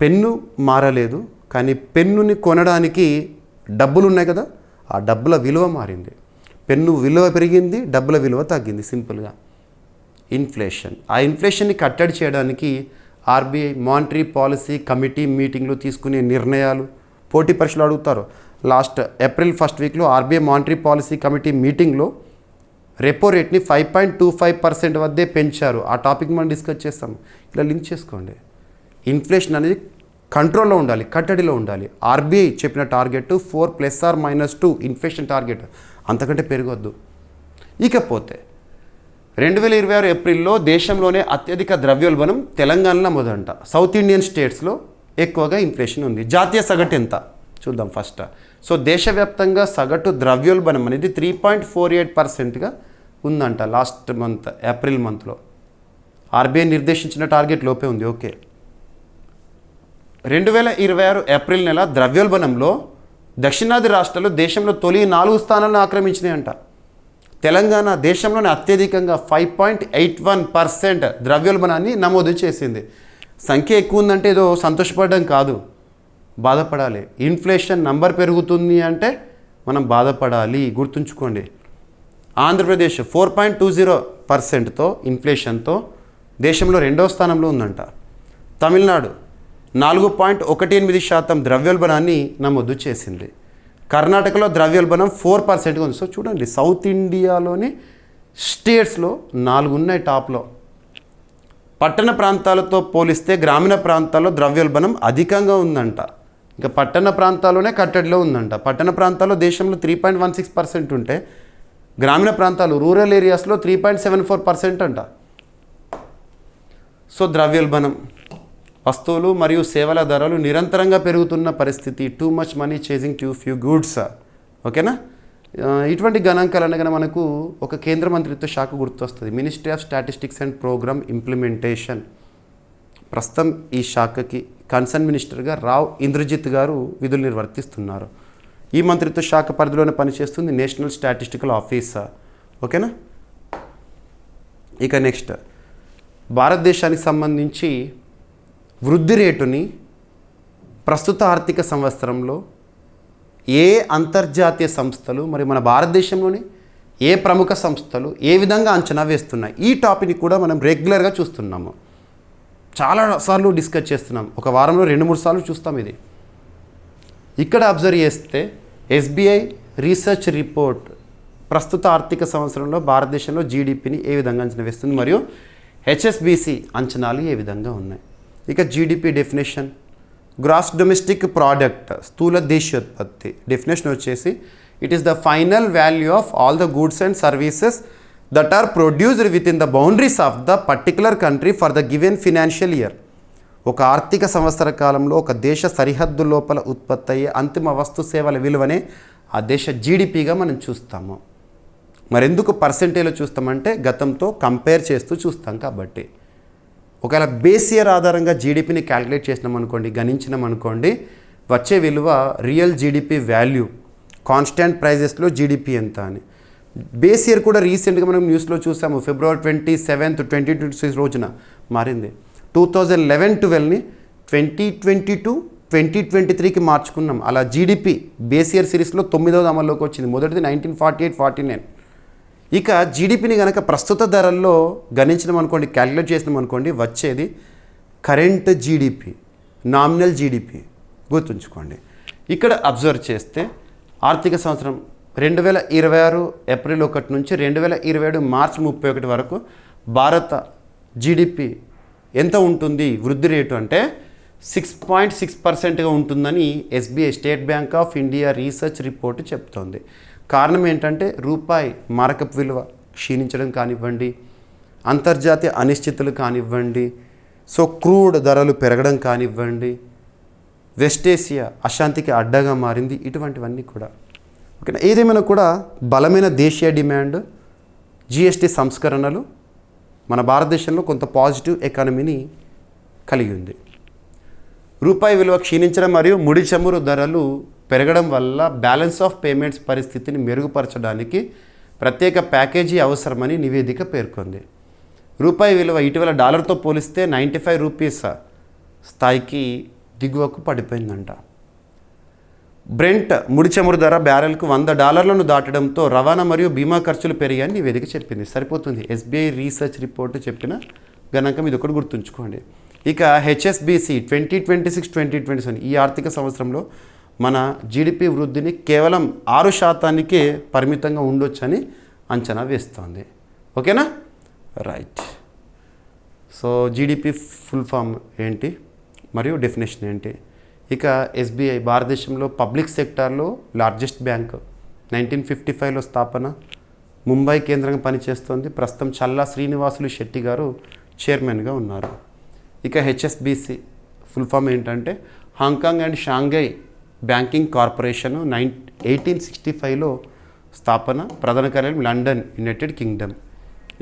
పెన్ను మారలేదు, కానీ పెన్నుని కొనడానికి డబ్బులు ఉన్నాయి కదా, ఆ డబ్బుల విలువ మారింది. పెన్ను విలువ పెరిగింది, డబ్బుల విలువ తగ్గింది. సింపుల్గా ఇన్ఫ్లేషన్. ఆ ఇన్ఫ్లేషన్ని కట్టడి చేయడానికి ఆర్బీఐ మానిటరీ పాలసీ కమిటీ మీటింగ్లో తీసుకునే నిర్ణయాలు, పోటీ పరీక్షలు అడుగుతారు. లాస్ట్ ఏప్రిల్ 1st వీక్లో ఆర్బీఐ మానిటరీ పాలసీ కమిటీ మీటింగ్లో రెపో రేట్ని 5.25% వద్దే పెంచారు. ఆ టాపిక్ మనం డిస్కస్ చేస్తాము. ఇలా లింక్ చేసుకోండి. ఇన్ఫ్లేషన్ అనేది కంట్రోల్లో ఉండాలి, కట్టడిలో ఉండాలి. ఆర్బీఐ చెప్పిన టార్గెట్ 4 ± 2 ఇన్ఫ్లేషన్ టార్గెట్, అంతకంటే పెరగొద్దు. ఇకపోతే 2026 ఏప్రిల్లో దేశంలోనే అత్యధిక ద్రవ్యోల్బణం తెలంగాణలో మొదట. సౌత్ ఇండియన్ స్టేట్స్లో ఎక్కువగా ఇన్ఫ్లేషన్ ఉంది. జాతీయ సగటు ఎంత చూద్దాం ఫస్ట్. సో దేశవ్యాప్తంగా సగటు ద్రవ్యోల్బణం అనేది 3.48%గా ఉందంట లాస్ట్ మంత్, ఏప్రిల్ మంత్లో. ఆర్బీఐ నిర్దేశించిన టార్గెట్ లోపే ఉంది. ఓకే, 2026 ఏప్రిల్ నెల ద్రవ్యోల్బణంలో దక్షిణాది రాష్ట్రాలు దేశంలో తొలి 4 స్థానాలను ఆక్రమించినాయంట. తెలంగాణ దేశంలోనే అత్యధికంగా 5.81% ద్రవ్యోల్బణాన్ని నమోదు చేసింది. సంఖ్య ఎక్కువ ఉందంటే ఏదో సంతోషపడడం కాదు, బాధపడాలి. ఇన్ఫ్లేషన్ నంబర్ పెరుగుతుంది అంటే మనం బాధపడాలి, గుర్తుంచుకోండి. ఆంధ్రప్రదేశ్ 4.20%తో ఇన్ఫ్లేషన్తో దేశంలో 2వ స్థానంలో ఉందంట. తమిళనాడు 4.18% ద్రవ్యోల్బణాన్ని నమోదు చేసింది. కర్ణాటకలో ద్రవ్యోల్బణం 4% ఉంది. సో చూడండి, సౌత్ ఇండియాలోని స్టేట్స్లో 4 ఉన్నాయి టాప్లో. పట్టణ ప్రాంతాలతో పోలిస్తే గ్రామీణ ప్రాంతాల్లో ద్రవ్యోల్బణం అధికంగా ఉందంట. ఇంకా పట్టణ ప్రాంతాల్లోనే కట్టడిలో ఉందంట. పట్టణ ప్రాంతాల్లో దేశంలో 3.16% ఉంటే గ్రామీణ ప్రాంతాలు రూరల్ ఏరియాస్లో 3.74% అంట. సో ద్రవ్యోల్బణం, వస్తువులు మరియు సేవల ధరలు నిరంతరంగా పెరుగుతున్న పరిస్థితి. Too much money chasing two few goods. ఓకేనా? ఇటువంటి గణాంకాలు అనగానే మనకు ఒక కేంద్ర మంత్రిత్వ శాఖ గుర్తొస్తుంది, ministry of statistics and programme implementation. ప్రస్తుతం ఈ శాఖకి కన్సర్న్ మినిస్టర్గా రావ్ ఇంద్రజిత్ గారు విధులు నిర్వర్తిస్తున్నారు. ఈ మంత్రిత్వ శాఖ పరిధిలోనే పనిచేస్తుంది నేషనల్ స్టాటిస్టికల్ ఆఫీస్. ఓకేనా? ఇక నెక్స్ట్, భారతదేశానికి సంబంధించి వృద్ధి రేటుని ప్రస్తుత ఆర్థిక సంవత్సరంలో ఏ అంతర్జాతీయ సంస్థలు మరి మన భారతదేశంలోని ఏ ప్రముఖ సంస్థలు ఏ విధంగా అంచనా వేస్తున్నాయి, ఈ టాపిక్ని కూడా మనం రెగ్యులర్గా చూస్తున్నాము. చాలాసార్లు డిస్కస్ చేస్తున్నాం. ఒక వారంలో 2-3 సార్లు చూస్తాం. ఇది ఇక్కడ అబ్జర్వ్ చేస్తే ఎస్బీఐ రీసెర్చ్ రిపోర్ట్ ప్రస్తుత ఆర్థిక సంవత్సరంలో భారతదేశంలో జీడిపిని ఏ విధంగా అంచనా వేస్తుంది మరియు హెచ్ఎస్బిసి అంచనాలు ఏ విధంగా ఉన్నాయి. ఇక GDP definition, gross domestic product, స్థూల దేశీయోత్పత్తి డెఫినేషన్ వచ్చేసి it is the final value of all the goods and services that are produced within the boundaries of the particular country for the given financial year. ఒక ఆర్థిక సంవత్సర కాలంలో ఒక దేశ సరిహద్దు లోపల ఉత్పత్తి అయ్యే అంతిమ వస్తు సేవల విలువనే ఆ దేశ జీడిపిగా మనం చూస్తాము. మరెందుకు పర్సెంటేజ్లో చూస్తామంటే గతంతో కంపేర్ చేస్తూ చూస్తాం కాబట్టి. ఒకవేళ బేస్ ఇయర్ ఆధారంగా జీడిపిని క్యాలిక్యులేట్ చేసినాం అనుకోండి, గణించినాం అనుకోండి, వచ్చే విలువ రియల్ జీడిపి వాల్యూ, కాన్స్టాంట్ ప్రైజెస్లో జీడిపి ఎంత అని. బేస్ ఇయర్ కూడా రీసెంట్గా మనం న్యూస్లో చూసాము, February 27th 2026 రోజున మారింది. 2011-12ని 2022 2023కి మార్చుకున్నాం. అలా జీడిపి బేస్ ఇయర్ సిరీస్లో 9వ అమల్లోకి వచ్చింది. మొదటిది 1948-49. ఇక జీడిపిని కనుక ప్రస్తుత ధరల్లో గణించడం అనుకోండి, క్యాలిక్యులేట్ చేసినాం అనుకోండి, వచ్చేది కరెంట్ జీడిపి, నామినల్ జీడిపి. గుర్తుంచుకోండి. ఇక్కడ అబ్జర్వ్ చేస్తే ఆర్థిక సంవత్సరం 2026 ఏప్రిల్ 1 నుంచి 2027 మార్చి 31 వరకు భారత జీడిపి ఎంత ఉంటుంది వృద్ధి రేటు అంటే 6.6%గా ఉంటుందని SBI state bank of India research report చెప్తోంది. కారణం ఏంటంటే రూపాయి మారకపు విలువ క్షీణించడం కానివ్వండి, అంతర్జాతీయ అనిశ్చితులు కానివ్వండి, సో క్రూడ్ ధరలు పెరగడం కానివ్వండి, వెస్ట్ ఏసియా అశాంతికి అడ్డగా మారింది, ఇటువంటివన్నీ కూడా. ఓకేనా. ఏదేమైనా కూడా బలమైన దేశీయ డిమాండ్, జిఎస్టీ సంస్కరణలు మన భారతదేశంలో కొంత పాజిటివ్ ఎకానమీని కలిగి ఉంది. రూపాయి విలువ క్షీణించడం మరియు ముడి చమురు ధరలు పెరగడం వల్ల బ్యాలెన్స్ ఆఫ్ పేమెంట్స్ పరిస్థితిని మెరుగుపరచడానికి ప్రత్యేక ప్యాకేజీ అవసరమని నివేదిక పేర్కొంది. రూపాయి విలువ ఇటీవల డాలర్తో పోలిస్తే 95 రూపీస్ స్థాయికి దిగువకు పడిపోయిందంట. బ్రెంట్ ముడి చమురు ధర బ్యారెల్కు $100 దాటడంతో రవాణా మరియు బీమా ఖర్చులు పెరిగాయని నివేదిక చెప్పింది. సరిపోతుంది. ఎస్బీఐ రీసెర్చ్ రిపోర్టు చెప్పిన గణాంకం ఇది ఒకటి గుర్తుంచుకోండి. ఇక హెచ్ఎస్బీసీ 2026-2027 ఈ ఆర్థిక సంవత్సరంలో మన జీడిపి వృద్ధిని కేవలం 6%కే పరిమితంగా ఉండొచ్చని అంచనా వేస్తోంది. ఓకేనా. Right. So GDP full form ఏంటి మరియు డెఫినేషన్ ఏంటి? ఇక ఎస్బీఐ భారతదేశంలో పబ్లిక్ సెక్టార్లో లార్జెస్ట్ బ్యాంక్. 1955లో స్థాపన. ముంబై కేంద్రంగా పనిచేస్తోంది. ప్రస్తుతం చల్లా శ్రీనివాసులు శెట్టి గారు చైర్మన్గా ఉన్నారు. ఇక హెచ్ఎస్బీసీ ఫుల్ ఫామ్ ఏంటంటే Hong Kong and Shanghai banking corporation. 1865లో స్థాపన. ప్రధాన కార్యాలయం లండన్, యునైటెడ్ కింగ్డమ్.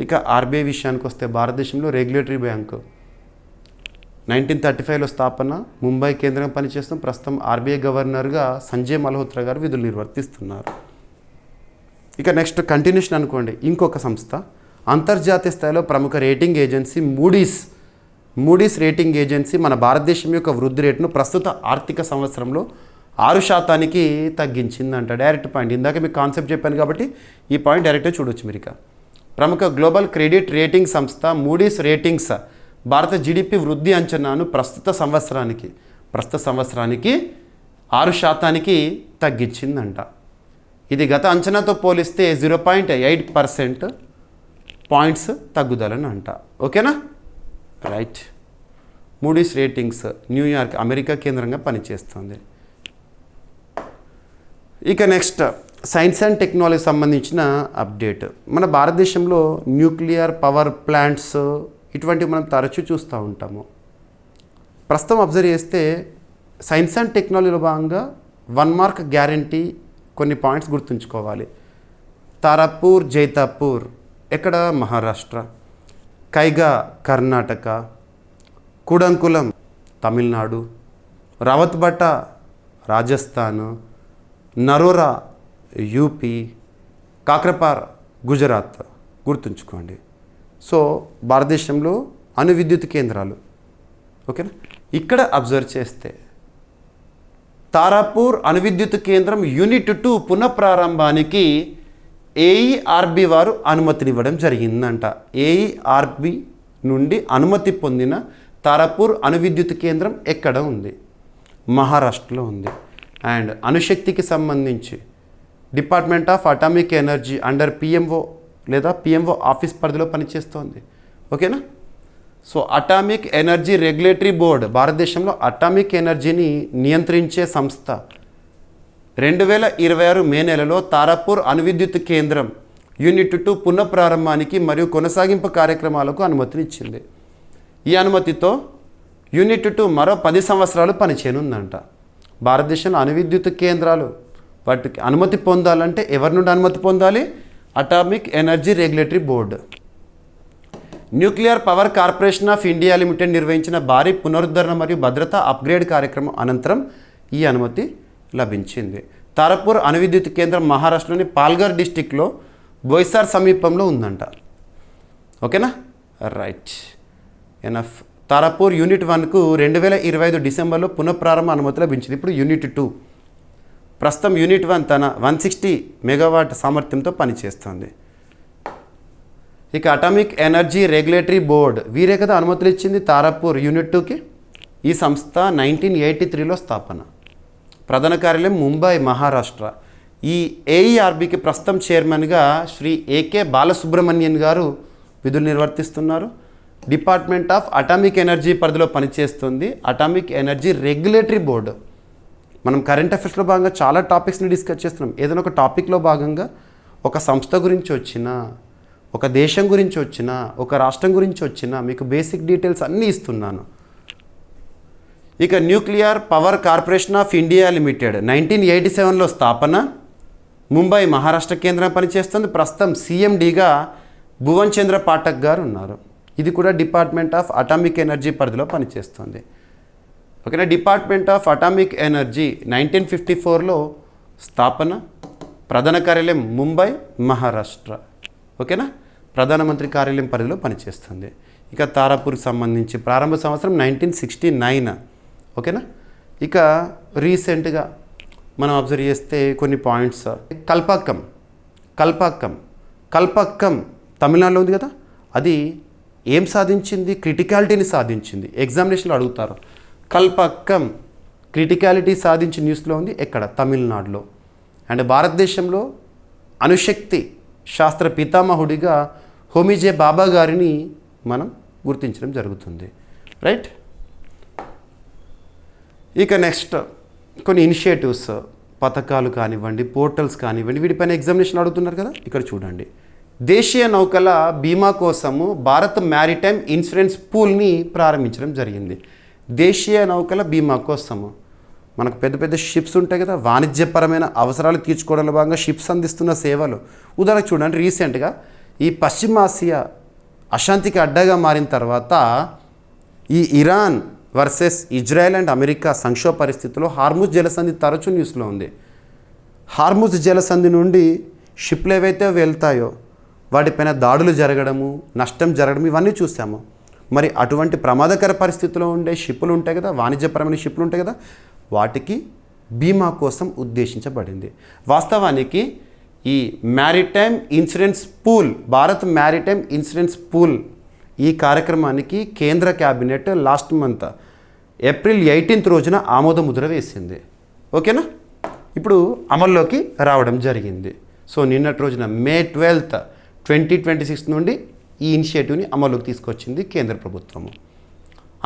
ఇక ఆర్బీఐ విషయానికి వస్తే భారతదేశంలో రెగ్యులేటరీ బ్యాంకు. 1935లో స్థాపన. ముంబై కేంద్రంగా పనిచేస్తాం. ప్రస్తుతం ఆర్బీఐ గవర్నర్గా సంజయ్ మల్హోత్రా గారు విధులు నిర్వర్తిస్తున్నారు. ఇక నెక్స్ట్ కంటిన్యూషన్ అనుకోండి. ఇంకొక సంస్థ అంతర్జాతీయ స్థాయిలో ప్రముఖ rating agency Moody's rating agency మన భారతదేశం యొక్క వృద్ధి రేటును ప్రస్తుత ఆర్థిక సంవత్సరంలో 6%కి తగ్గించిందంట. Direct point. ఇందాక మీకు కాన్సెప్ట్ చెప్పాను కాబట్టి ఈ పాయింట్ డైరెక్ట్గా చూడొచ్చు మీరు. ఇక ప్రముఖ గ్లోబల్ క్రెడిట్ రేటింగ్ సంస్థ మూడీస్ రేటింగ్స్ భారత జీడిపి వృద్ధి అంచనాను ప్రస్తుత సంవత్సరానికి 6%కి తగ్గించిందంట. ఇది గత అంచనాతో పోలిస్తే 0.8% పాయింట్స్ తగ్గుదలని అంట. ఓకేనా. Right. Moody's ratings New York, America కేంద్రంగా పనిచేస్తుంది. ఇక నెక్స్ట్ సైన్స్ అండ్ టెక్నాలజీ సంబంధించిన అప్డేట్. మన భారతదేశంలో న్యూక్లియర్ పవర్ ప్లాంట్స్ ఇటువంటివి మనం తరచూ చూస్తూ ఉంటాము. ప్రస్తుతం అబ్జర్వ్ చేస్తే సైన్స్ అండ్ టెక్నాలజీలో భాగంగా 1 మార్క్ గ్యారంటీ కొన్ని పాయింట్స్ గుర్తుంచుకోవాలి. తారాపూర్ జైతాపూర్ ఎక్కడ? మహారాష్ట్ర. కైగా కర్ణాటక. కుడంకులం తమిళనాడు. రావత్బట్ట రాజస్థాన్. నరోరా యూపీ. కాక్రపార్ గుజరాత్. గుర్తుంచుకోండి. సో భారతదేశంలో అణు విద్యుత్ కేంద్రాలు. ఓకేనా. ఇక్కడ అబ్జర్వ్ చేస్తే తారాపూర్ అణు విద్యుత్ కేంద్రం యూనిట్ 2 పునఃప్రారంభానికి ఏఈఆర్బి వారు అనుమతినివ్వడం జరిగిందంట. ఏఈఆర్బి నుండి అనుమతి పొందిన తారాపూర్ అణు విద్యుత్ కేంద్రం ఎక్కడ ఉంది? మహారాష్ట్రలో ఉంది. అండ్ అణుశక్తికి సంబంధించి department of atomic energy under PMO లేదా పిఎంఓ ఆఫీస్ పరిధిలో పనిచేస్తోంది. ఓకేనా. So atomic energy regulatory board భారతదేశంలో అటామిక్ ఎనర్జీని నియంత్రించే సంస్థ 2026 మే నెలలో తారాపూర్ అణు విద్యుత్ కేంద్రం యూనిట్ 2 పునఃప్రారంభానికి మరియు కొనసాగింపు కార్యక్రమాలకు అనుమతినిచ్చింది. ఈ అనుమతితో యూనిట్ 2 మరో 10 సంవత్సరాలు పనిచేయనుందంట. భారతదేశంలో అణు విద్యుత్ కేంద్రాలు వాటికి అనుమతి పొందాలంటే ఎవరి నుండి అనుమతి పొందాలి? Atomic energy regulatory board. Nuclear power corporation of India limited నిర్వహించిన భారీ పునరుద్ధరణ మరియు భద్రతా అప్గ్రేడ్ కార్యక్రమం అనంతరం ఈ అనుమతి లభించింది. తారాపూర్ అణు విద్యుత్ కేంద్రం మహారాష్ట్రలోని పాల్ఘర్ డిస్టిక్లో బోయిసార్ సమీపంలో ఉందంట. ఓకేనా. రైట్. ఎనఫ్ తారాపూర్ యూనిట్ 1కు 2025 డిసెంబర్లో పునఃప్రారంభ అనుమతి లభించింది. ఇప్పుడు యూనిట్ 2 ప్రస్తుతం యూనిట్ 1 తన 160 మెగావాట్ సామర్థ్యంతో పనిచేస్తుంది. ఇక అటామిక్ ఎనర్జీ రెగ్యులేటరీ బోర్డ్ వీరే కదా అనుమతులు ఇచ్చింది తారాపూర్ యూనిట్ 2కి. ఈ సంస్థ 1983లో స్థాపన. ప్రధాన కార్యాలయం ముంబై, మహారాష్ట్ర. ఈ ఏఈఆర్బికి ప్రస్తుతం చైర్మన్గా శ్రీ ఏకే బాలసుబ్రహ్మణ్యన్ గారు విధులు నిర్వర్తిస్తున్నారు. డిపార్ట్మెంట్ ఆఫ్ అటామిక్ ఎనర్జీ పరిధిలో పనిచేస్తుంది అటామిక్ ఎనర్జీ రెగ్యులేటరీ బోర్డు. మనం కరెంట్ అఫైర్స్లో భాగంగా చాలా టాపిక్స్ని డిస్కస్ చేస్తున్నాం. ఏదైనా ఒక టాపిక్లో భాగంగా ఒక సంస్థ గురించి వచ్చినా, ఒక దేశం గురించి వచ్చినా, ఒక రాష్ట్రం గురించి వచ్చినా మీకు బేసిక్ డీటెయిల్స్ అన్నీ ఇస్తున్నాను. ఇక nuclear power corporation of India limited 1987లో స్థాపన. ముంబై, మహారాష్ట్ర కేంద్రం పనిచేస్తుంది. ప్రస్తుతం సిఎండిగా భువన్ చంద్ర పాఠక్ గారు ఉన్నారు. ఇది కూడా డిపార్ట్మెంట్ ఆఫ్ అటామిక్ ఎనర్జీ పరిధిలో పనిచేస్తుంది. ఓకేనా. డిపార్ట్మెంట్ ఆఫ్ అటామిక్ ఎనర్జీ 1954లో స్థాపన. ప్రధాన కార్యాలయం ముంబై, మహారాష్ట్ర. ఓకేనా. ప్రధానమంత్రి కార్యాలయం పరిధిలో పనిచేస్తుంది. ఇక తారాపూర్కి సంబంధించి ప్రారంభ సంవత్సరం 1969. ఓకేనా. ఇక రీసెంట్గా మనం అబ్జర్వ్ చేస్తే కొన్ని పాయింట్స్. కల్పక్కం తమిళనాడులో ఉంది కదా, అది ఏం సాధించింది? క్రిటికాలిటీని సాధించింది. ఎగ్జామినేషన్లో అడుగుతారు. కల్పక్కం క్రిటికాలిటీ సాధించి న్యూస్లో ఉంది ఎక్కడ? తమిళనాడులో. అండ్ భారతదేశంలో అణుశక్తి శాస్త్ర పితామహుడిగా హోమీజే బాబా గారిని మనం గుర్తించడం జరుగుతుంది. రైట్. ఇక నెక్స్ట్ కొన్ని ఇనిషియేటివ్స్, పథకాలు కానివ్వండి, పోర్టల్స్ కానివ్వండి, వీటిపైన ఎగ్జామినేషన్ అడుగుతున్నారు కదా. ఇక్కడ చూడండి. దేశీయ నౌకల బీమా కోసము భారత్ మ్యారిటైమ్ ఇన్సూరెన్స్ పూల్ని ప్రారంభించడం జరిగింది. దేశీయ నౌకల బీమా కోసము మనకు పెద్ద పెద్ద షిప్స్ ఉంటాయి కదా, వాణిజ్యపరమైన అవసరాలు తీర్చుకోవడంలో భాగంగా షిప్స్ అందిస్తున్న సేవలు. ఉదాహరణకు చూడండి, రీసెంట్గా ఈ పశ్చిమాసియా అశాంతికి అడ్డగా మారిన తర్వాత ఈ Iran versus Israel and America సంక్షోభ పరిస్థితుల్లో హార్ముజ్ జలసంధి తరచూ న్యూస్లో ఉంది. హార్ముజ్ జలసంధి నుండి షిప్లు ఏవైతే వెళ్తాయో వాటిపైన దాడులు జరగడము, నష్టం జరగడం, ఇవన్నీ చూసాము. మరి అటువంటి ప్రమాదకర పరిస్థితుల్లో ఉండే షిప్పులు ఉంటాయి కదా, వాణిజ్యపరమైన షిప్పులు ఉంటాయి కదా, వాటికి బీమా కోసం ఉద్దేశించబడింది. వాస్తవానికి ఈ maritime insurance pool, Bharat maritime insurance pool, ఈ కార్యక్రమానికి కేంద్ర క్యాబినెట్ లాస్ట్ మంత్ ఏప్రిల్ 18 రోజున ఆమోద ముద్ర వేసింది. ఓకేనా. ఇప్పుడు అమల్లోకి రావడం జరిగింది. సో నిన్నటి రోజున మే 12, 2026 నుండి ఈ ఇనిషియేటివ్ని అమల్లోకి తీసుకొచ్చింది కేంద్ర ప్రభుత్వము.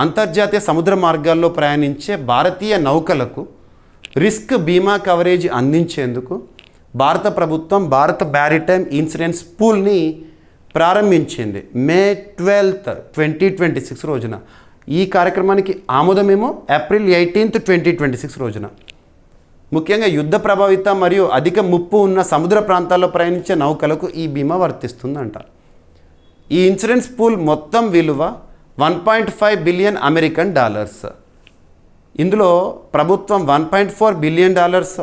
అంతర్జాతీయ సముద్ర మార్గాల్లో ప్రయాణించే భారతీయ నౌకలకు రిస్క్ బీమా కవరేజ్ అందించేందుకు భారత ప్రభుత్వం భారత మ్యారిటైమ్ ఇన్సూరెన్స్ పూల్ని ప్రారంభించింది మే 12, 2026 రోజున. ఈ కార్యక్రమానికి ఆమోదమేమో ఏప్రిల్ 18, 2026 రోజున. ముఖ్యంగా యుద్ధ ప్రభావిత మరియు అధిక ముప్పు ఉన్న సముద్ర ప్రాంతాల్లో ప్రయాణించే నౌకలకు ఈ బీమా వర్తిస్తుందంట. ఈ ఇన్సూరెన్స్ పూల్ మొత్తం విలువ $1.5 బిలియన్ అమెరికన్ డాలర్స్. ఇందులో ప్రభుత్వం $1.4 బిలియన్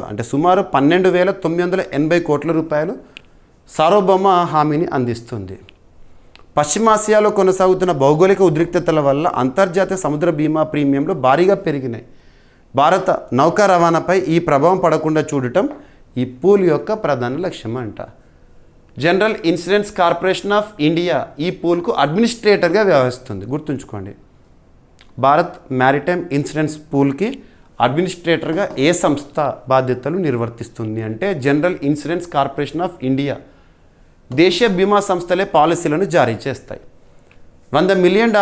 అంటే సుమారు 12,980 కోట్ల రూపాయలు సార్వభౌమ హామీని అందిస్తుంది. పశ్చిమాసియాలో కొనసాగుతున్న భౌగోళిక ఉద్రిక్తతల వల్ల అంతర్జాతీయ సముద్ర బీమా ప్రీమియంలు భారీగా పెరిగినాయి. భారత నౌకా రవాణాపై ఈ ప్రభావం పడకుండా చూడటం ఈ పూల్ యొక్క ప్రధాన లక్ష్యం అంట. General insurance corporation of India ఈ పూల్కు అడ్మినిస్ట్రేటర్గా వ్యవహరిస్తుంది. గుర్తుంచుకోండి, భారత్ మ్యారిటైమ్ ఇన్సూరెన్స్ పూల్కి అడ్మినిస్ట్రేటర్గా ఏ సంస్థ బాధ్యతలు నిర్వర్తిస్తుంది అంటే general insurance corporation of India. దేశీయ బీమా సంస్థలే పాలసీలను జారీ చేస్తాయి. $100 మిలియన్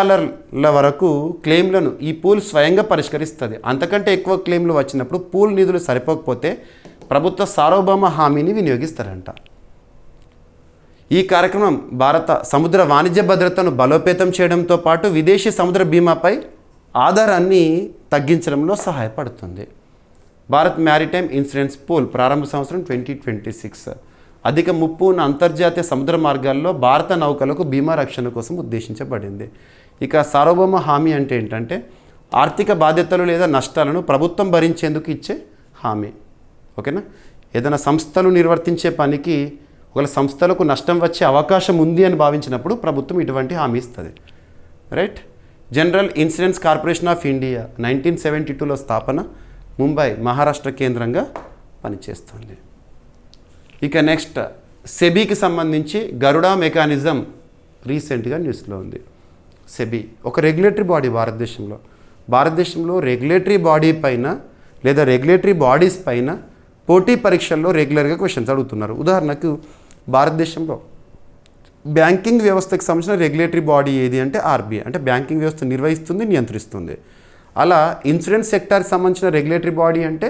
వరకు క్లెయిమ్లను ఈ పూల్ స్వయంగా పరిష్కరిస్తుంది. అంతకంటే ఎక్కువ క్లెయిమ్లు వచ్చినప్పుడు పూల్ నిధులు సరిపోకపోతే ప్రభుత్వ సార్వభౌమ హామీని వినియోగిస్తారంట. ఈ కార్యక్రమం భారత సముద్ర వాణిజ్య భద్రతను బలోపేతం చేయడంతో పాటు విదేశీ సముద్ర బీమాపై ఆధారాన్ని తగ్గించడంలో సహాయపడుతుంది. భారత్ మ్యారిటైమ్ ఇన్సూరెన్స్ పూల్ ప్రారంభ సంవత్సరం 2026. అధిక ముప్పు ఉన్న అంతర్జాతీయ సముద్ర మార్గాల్లో భారత నౌకలకు బీమా రక్షణ కోసం ఉద్దేశించబడింది. ఇక సార్వభౌమ హామీ అంటే ఏంటంటే ఆర్థిక బాధ్యతలు లేదా నష్టాలను ప్రభుత్వం భరించేందుకు ఇచ్చే హామీ. ఓకేనా. ఏదైనా సంస్థలు నిర్వర్తించే పనికి ఒకవేళ సంస్థలకు నష్టం వచ్చే అవకాశం ఉంది అని భావించినప్పుడు ప్రభుత్వం ఇటువంటి హామీ ఇస్తుంది. Right. General insurance corporation of India 1972లో స్థాపన, ముంబై మహారాష్ట్ర కేంద్రంగా పనిచేస్తుంది. ఇక నెక్స్ట్ సెబీకి సంబంధించి గరుడా మెకానిజం రీసెంట్గా న్యూస్లో ఉంది. సెబీ ఒక రెగ్యులేటరీ బాడీ భారతదేశంలో రెగ్యులేటరీ బాడీ పైన లేదా రెగ్యులేటరీ బాడీస్ పైన పోటీ పరీక్షల్లో రెగ్యులర్గా క్వశ్చన్స్ అడుగుతున్నారు. ఉదాహరణకు భారతదేశంలో బ్యాంకింగ్ వ్యవస్థకు సంబంధించిన రెగ్యులేటరీ బాడీ ఏది అంటే ఆర్బీఐ, అంటే బ్యాంకింగ్ వ్యవస్థ నిర్వహిస్తుంది, నియంత్రిస్తుంది. అలా ఇన్సూరెన్స్ సెక్టార్కి సంబంధించిన రెగ్యులేటరీ బాడీ అంటే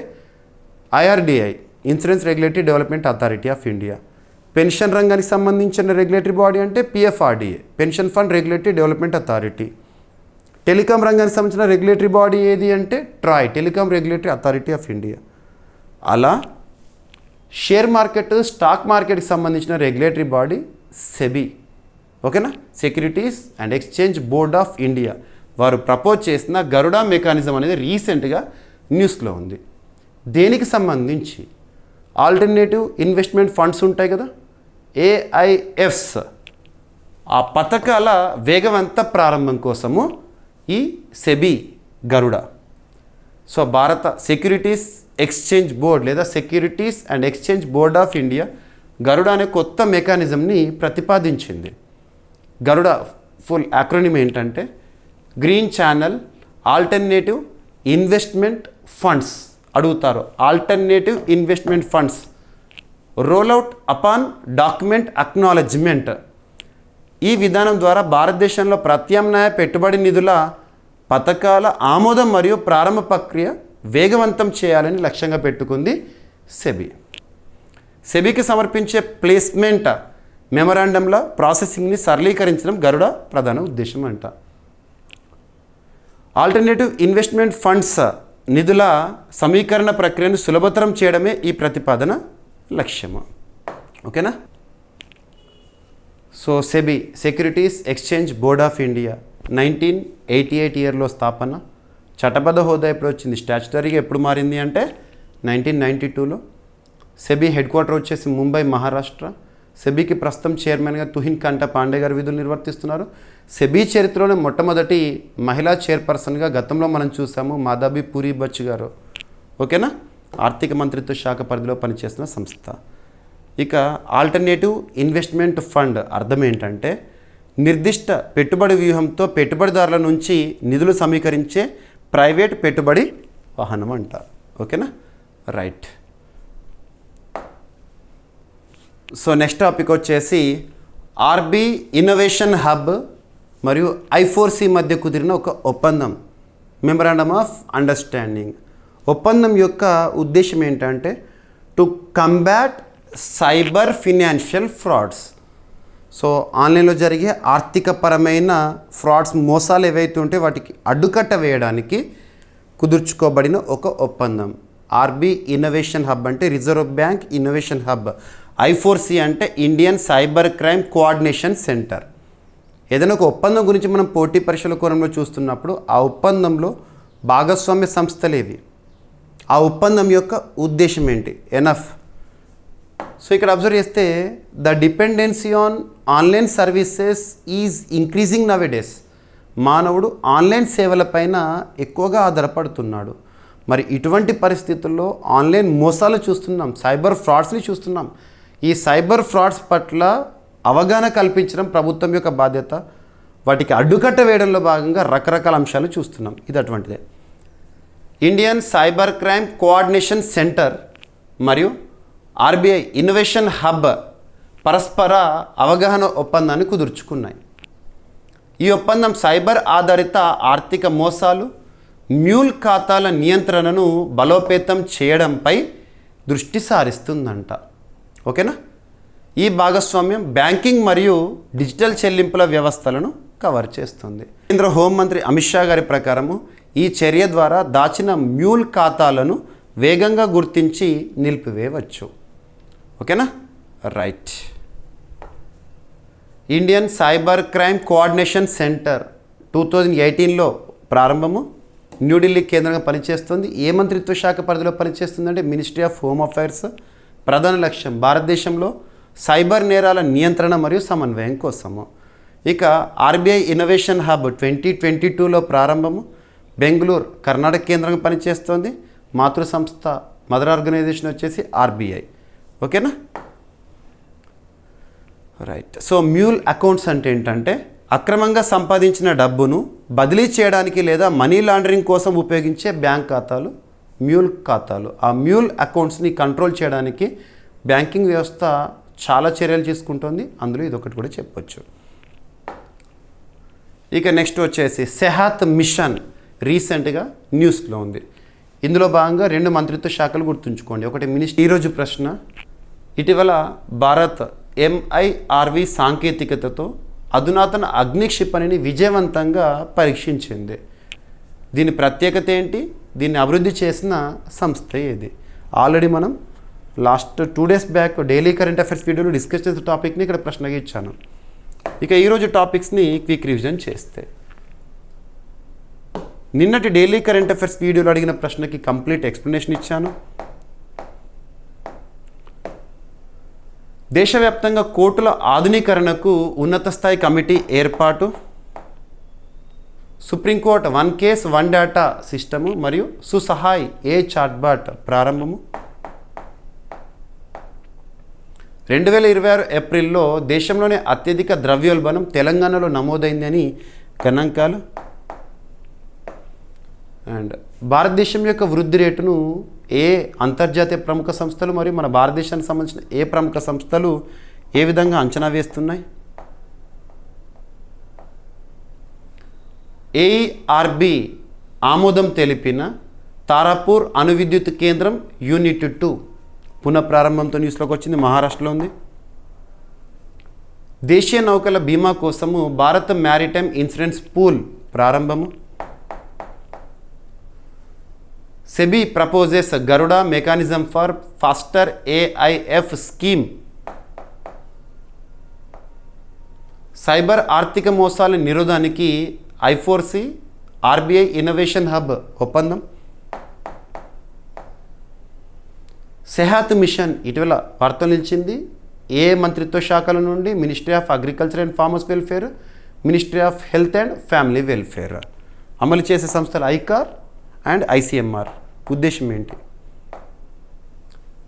IRDI, insurance regulatory development authority of India. Pension రంగానికి సంబంధించిన రెగ్యులేటరీ బాడీ అంటే PFRDA, pension fund regulatory development authority. Telecom రంగానికి సంబంధించిన రెగ్యులేటరీ బాడీ ఏది అంటే TRAI, telecom regulatory authority of India. అలా షేర్ మార్కెట్, స్టాక్ మార్కెట్కి సంబంధించిన రెగ్యులేటరీ బాడీ సెబీ. ఓకేనా, securities and exchange board of India వారు ప్రపోజ్ చేసిన గరుడా మెకానిజం అనేది రీసెంట్గా న్యూస్లో ఉంది. దేనికి సంబంధించి? ఆల్టర్నేటివ్ ఇన్వెస్ట్మెంట్ ఫండ్స్ ఉంటాయి కదా, ఏఐఎఫ్స్, ఆ పథకాల వేగవంత ప్రారంభం కోసము ఈ సెబీ గరుడా. సో భారత సెక్యూరిటీస్ ఎక్స్చేంజ్ బోర్డ్ లేదా securities and exchange board of India Garuda అనే కొత్త మెకానిజంని ప్రతిపాదించింది. గరుడా ఫుల్ యాక్రోనిమ్ ఏంటంటే green channel alternative investment funds. అడుగుతారు, alternative investment funds rollout upon document acknowledgement. ఈ విధానం ద్వారా భారతదేశంలో ప్రత్యామ్నాయ పెట్టుబడి నిధుల పథకాల ఆమోదం మరియు ప్రారంభ ప్రక్రియ వేగవంతం చేయాలని లక్ష్యంగా పెట్టుకుంది సెబీ. సెబీకి సమర్పించే ప్లేస్మెంట్ మెమరాండంల ప్రాసెసింగ్ని సరళీకరించడం గరుడా ప్రధాన ఉద్దేశం అంట. ఆల్టర్నేటివ్ ఇన్వెస్ట్మెంట్ ఫండ్స్ నిధుల సమీకరణ ప్రక్రియను సులభతరం చేయడమే ఈ ప్రతిపాదన లక్ష్యము. ఓకేనా. So SEBI securities exchange board of India 1988 ఇయర్లో స్థాపన. చట్టబద్ధ హోదా ఎప్పుడు వచ్చింది? స్టాచ్యుటరీగా ఎప్పుడు మారింది అంటే 1992లో. సెబీ హెడ్ క్వార్టర్ వచ్చేసి ముంబై మహారాష్ట్ర. సెబీకి ప్రస్తుతం చైర్మన్గా తుహిన్ కంఠ పాండే గారు విధులు నిర్వర్తిస్తున్నారు. సెబీ చరిత్రలోనే మొట్టమొదటి మహిళా చైర్పర్సన్గా గతంలో మనం చూసాము మాధవి పూరి బచ్ గారు. ఓకేనా, ఆర్థిక మంత్రిత్వ శాఖ పరిధిలో పనిచేస్తున్న సంస్థ. ఇక ఆల్టర్నేటివ్ ఇన్వెస్ట్మెంట్ ఫండ్ అర్థం ఏంటంటే నిర్దిష్ట పెట్టుబడి వ్యూహంతో పెట్టుబడిదారుల నుంచి నిధులు సమీకరించే ప్రైవేట్ పెట్టుబడి వాహనం అంట. ఓకేనా, రైట్. సో నెక్స్ట్ టాపిక్ వచ్చేసి ఆర్బీ ఇన్నోవేషన్ హబ్ మరియు I4C మధ్య కుదిరిన ఒక ఒప్పందం, మెమరాండమ్ ఆఫ్ అండర్స్టాండింగ్. ఒప్పందం యొక్క ఉద్దేశం ఏంటంటే to combat cyber financial frauds. So ఆన్లైన్లో జరిగే ఆర్థికపరమైన ఫ్రాడ్స్, మోసాలు ఏవైతే ఉంటే వాటికి అడ్డుకట్ట వేయడానికి కుదుర్చుకోబడిన ఒక ఒప్పందం. ఆర్బీ ఇన్నోవేషన్ హబ్ అంటే reserve bank innovation hub. I4C అంటే Indian cyber crime coordination centre. ఏదైనా ఒక ఒప్పందం గురించి మనం పోటీ పరీక్షల కోణంలో చూస్తున్నప్పుడు ఆ ఒప్పందంలో భాగస్వామ్య సంస్థలేవి, ఆ ఒప్పందం యొక్క ఉద్దేశం ఏంటి, ఎనఫ్. సో ఇక్కడ అబ్జర్వ్ చేస్తే the dependency on online services is increasing nowadays. మానవుడు ఆన్లైన్ సేవలపైన ఎక్కువగా ఆధారపడుతున్నాడు. మరి ఇటువంటి పరిస్థితుల్లో ఆన్లైన్ మోసాలు చూస్తున్నాం, సైబర్ ఫ్రాడ్స్ని చూస్తున్నాం. ఈ సైబర్ ఫ్రాడ్స్ పట్ల అవగాహన కల్పించడం ప్రభుత్వం యొక్క బాధ్యత. వాటికి అడ్డుకట్ట వేయడంలో భాగంగా రకరకాల అంశాలు చూస్తున్నాం. ఇది అటువంటిదే. Indian cyber crime coordination centre మరియు ఆర్బీఐ ఇన్నోవేషన్ హబ్ పరస్పర అవగాహన ఒప్పందాన్ని కుదుర్చుకున్నాయి. ఈ ఒప్పందం సైబర్ ఆధారిత ఆర్థిక మోసాలు, మ్యూల్ ఖాతాల నియంత్రణను బలోపేతం చేయడంపై దృష్టి సారిస్తుందంట. ఓకేనా. ఈ భాగస్వామ్యం బ్యాంకింగ్ మరియు డిజిటల్ చెల్లింపుల వ్యవస్థలను కవర్ చేస్తుంది. కేంద్ర హోంమంత్రి అమిత్ షా గారి ప్రకారము ఈ చర్య ద్వారా దాచిన మ్యూల్ ఖాతాలను వేగంగా గుర్తించి నిలిపివేయవచ్చు. ఓకేనా, right. Indian cyber crime coordination centre 2018లో ప్రారంభము. న్యూఢిల్లీ కేంద్రంగా పనిచేస్తుంది. ఏ మంత్రిత్వ శాఖ పరిధిలో పనిచేస్తుందంటే మినిస్ట్రీ ఆఫ్ హోమ్ అఫైర్స్. ప్రధాన లక్ష్యం భారతదేశంలో సైబర్ నేరాల నియంత్రణ మరియు సమన్వయం కోసము. ఇక ఆర్బీఐ ఇన్నోవేషన్ హబ్ 2022లో ప్రారంభము. బెంగళూరు కర్ణాటక కేంద్రంగా పనిచేస్తోంది. మాతృ సంస్థ మదర్ ఆర్గనైజేషన్ వచ్చేసి ఆర్బీఐ. ఓకేనా, రైట్. సో మ్యూల్ అకౌంట్స్ అంటే ఏంటంటే అక్రమంగా సంపాదించిన డబ్బును బదిలీ చేయడానికి లేదా మనీ లాండరింగ్ కోసం ఉపయోగించే బ్యాంక్ ఖాతాలు మ్యూల్ ఖాతాలు. ఆ మ్యూల్ అకౌంట్స్ని కంట్రోల్ చేయడానికి బ్యాంకింగ్ వ్యవస్థ చాలా చర్యలు తీసుకుంటుంది. అందులో ఇదొకటి కూడా చెప్పొచ్చు. ఇక నెక్స్ట్ వచ్చేసి సెహాత్ మిషన్ రీసెంట్గా న్యూస్లో ఉంది. ఇందులో భాగంగా 2 మంత్రిత్వ శాఖలు గుర్తుంచుకోండి. ఒకటి మినిస్టర్. ఈరోజు ప్రశ్న, ఇటీవల భారత్ MIRV సాంకేతికతతో అధునాతన అగ్ని క్షిపణిని విజయవంతంగా పరీక్షించింది. దీని ప్రత్యేకత ఏంటి? దీన్ని అభివృద్ధి చేసిన సంస్థ ఏది? ఆల్రెడీ మనం last 2 days back daily current affairs వీడియోలో డిస్కస్ చేసే టాపిక్ని ఇక్కడ ప్రశ్నగా ఇచ్చాను. ఇక ఈరోజు టాపిక్స్ని క్విక్ రివిజన్ చేస్తే, నిన్నటి డైలీ కరెంట్ అఫైర్స్ వీడియోలో అడిగిన ప్రశ్నకి కంప్లీట్ ఎక్స్ప్లెనేషన్ ఇచ్చాను. దేశవ్యాప్తంగా కోర్టుల ఆధునీకరణకు ఉన్నత స్థాయి కమిటీ ఏర్పాటు, సుప్రీంకోర్టు 1 కేస్ 1 డేటా సిస్టము మరియు సుసహాయ్ చాట్బాట్ ప్రారంభము, 2026 ఏప్రిల్లో దేశంలోనే అత్యధిక ద్రవ్యోల్బణం తెలంగాణలో నమోదైందని గణాంకాలు, అండ్ భారతదేశం యొక్క వృద్ధి రేటును ఏ అంతర్జాతీయ ప్రముఖ సంస్థలు మరియు మన భారతదేశానికి సంబంధించిన ఏ ప్రముఖ సంస్థలు ఏ విధంగా అంచనా వేస్తున్నాయి, AERB ఆమోదం తెలిపిన తారాపూర్ అణు విద్యుత్ కేంద్రం యూనిట్ 2 పునఃప్రారంభంతో న్యూస్లోకి వచ్చింది. మహారాష్ట్రలో ఉంది. దేశీయ నౌకల బీమా కోసము భారత్ మ్యారిటైమ్ ఇన్సూరెన్స్ పూల్ ప్రారంభము, SEBI proposes Garuda mechanism for faster AIF scheme, cyber ఆర్థిక మోసాల నిరోధానికి I4C RBI ఇన్నోవేషన్ హబ్ ఒప్పందం, సెహాత్ మిషన్ ఇటీవల వార్తలు నిలిచింది. ఏ మంత్రిత్వ శాఖల నుండి? Ministry of agriculture and farmers welfare, ministry of health and family welfare. అమలు చేసే సంస్థలు ఐకార్ అండ్ ICMR. ఉద్దేశం ఏంటి?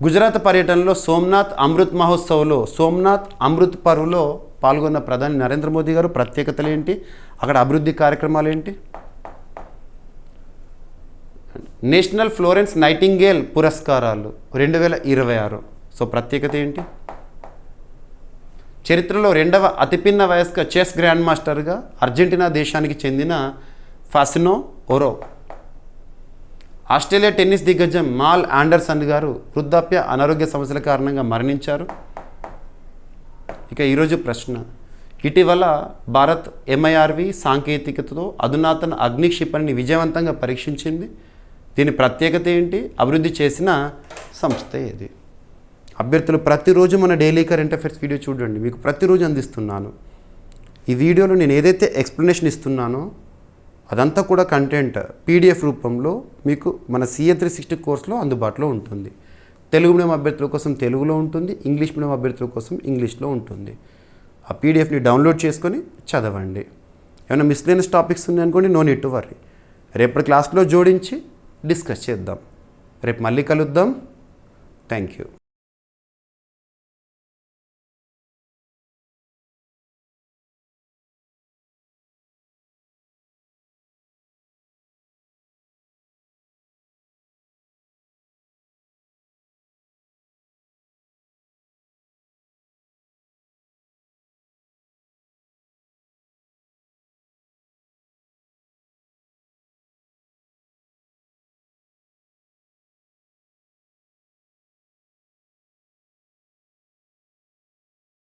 గుజరాత్ పర్యటనలో సోమనాథ్ అమృత్ మహోత్సవ్లో సోమనాథ్ అమృత్ పర్వ్లో పాల్గొన్న ప్రధాని నరేంద్ర మోదీ గారు ప్రత్యేకతలు ఏంటి? అక్కడ అభివృద్ధి కార్యక్రమాలు ఏంటి? నేషనల్ ఫ్లోరెన్స్ నైటింగేల్ పురస్కారాలు 2026. సో ప్రత్యేకత ఏంటి? చరిత్రలో 2వ అతిపిన్న వయస్క చెస్ గ్రాండ్ మాస్టర్గా అర్జెంటీనా దేశానికి చెందిన ఫాసినో ఓరో. ఆస్ట్రేలియా టెన్నిస్ దిగ్గజం మాల్ ఆండర్సన్ గారు వృద్ధాప్య అనారోగ్య సమస్యల కారణంగా మరణించారు. ఇక ఈరోజు ప్రశ్న, ఇటీవల భారత్ MIRV సాంకేతికతతో అధునాతన అగ్ని క్షిపణిని విజయవంతంగా పరీక్షించింది. దీని ప్రత్యేకత ఏంటి? అభివృద్ధి చేసిన సంస్థ ఏది? అభ్యర్థులు ప్రతిరోజు మన డైలీ కరెంట్ అఫైర్స్ వీడియో చూడండి, మీకు ప్రతిరోజు అందిస్తున్నాను. ఈ వీడియోలో నేను ఏదైతే ఎక్స్ప్లెనేషన్ ఇస్తున్నానో అదంతా కూడా కంటెంట్ PDF రూపంలో మీకు మన CA 360 కోర్సులో అందుబాటులో ఉంటుంది. తెలుగు మీడియం అభ్యర్థుల కోసం తెలుగులో ఉంటుంది, ఇంగ్లీష్ మీడియం అభ్యర్థుల కోసం ఇంగ్లీష్లో ఉంటుంది. ఆ PDFని డౌన్లోడ్ చేసుకొని చదవండి. ఏమైనా మిస్లేనియస్ టాపిక్స్ ఉన్నాయనుకోండి, నో నీడ్ టు వర్రీ. రేపటి క్లాస్లో జోడించి డిస్కస్ చేద్దాం. రేపు మళ్ళీ కలుద్దాం. Thank you.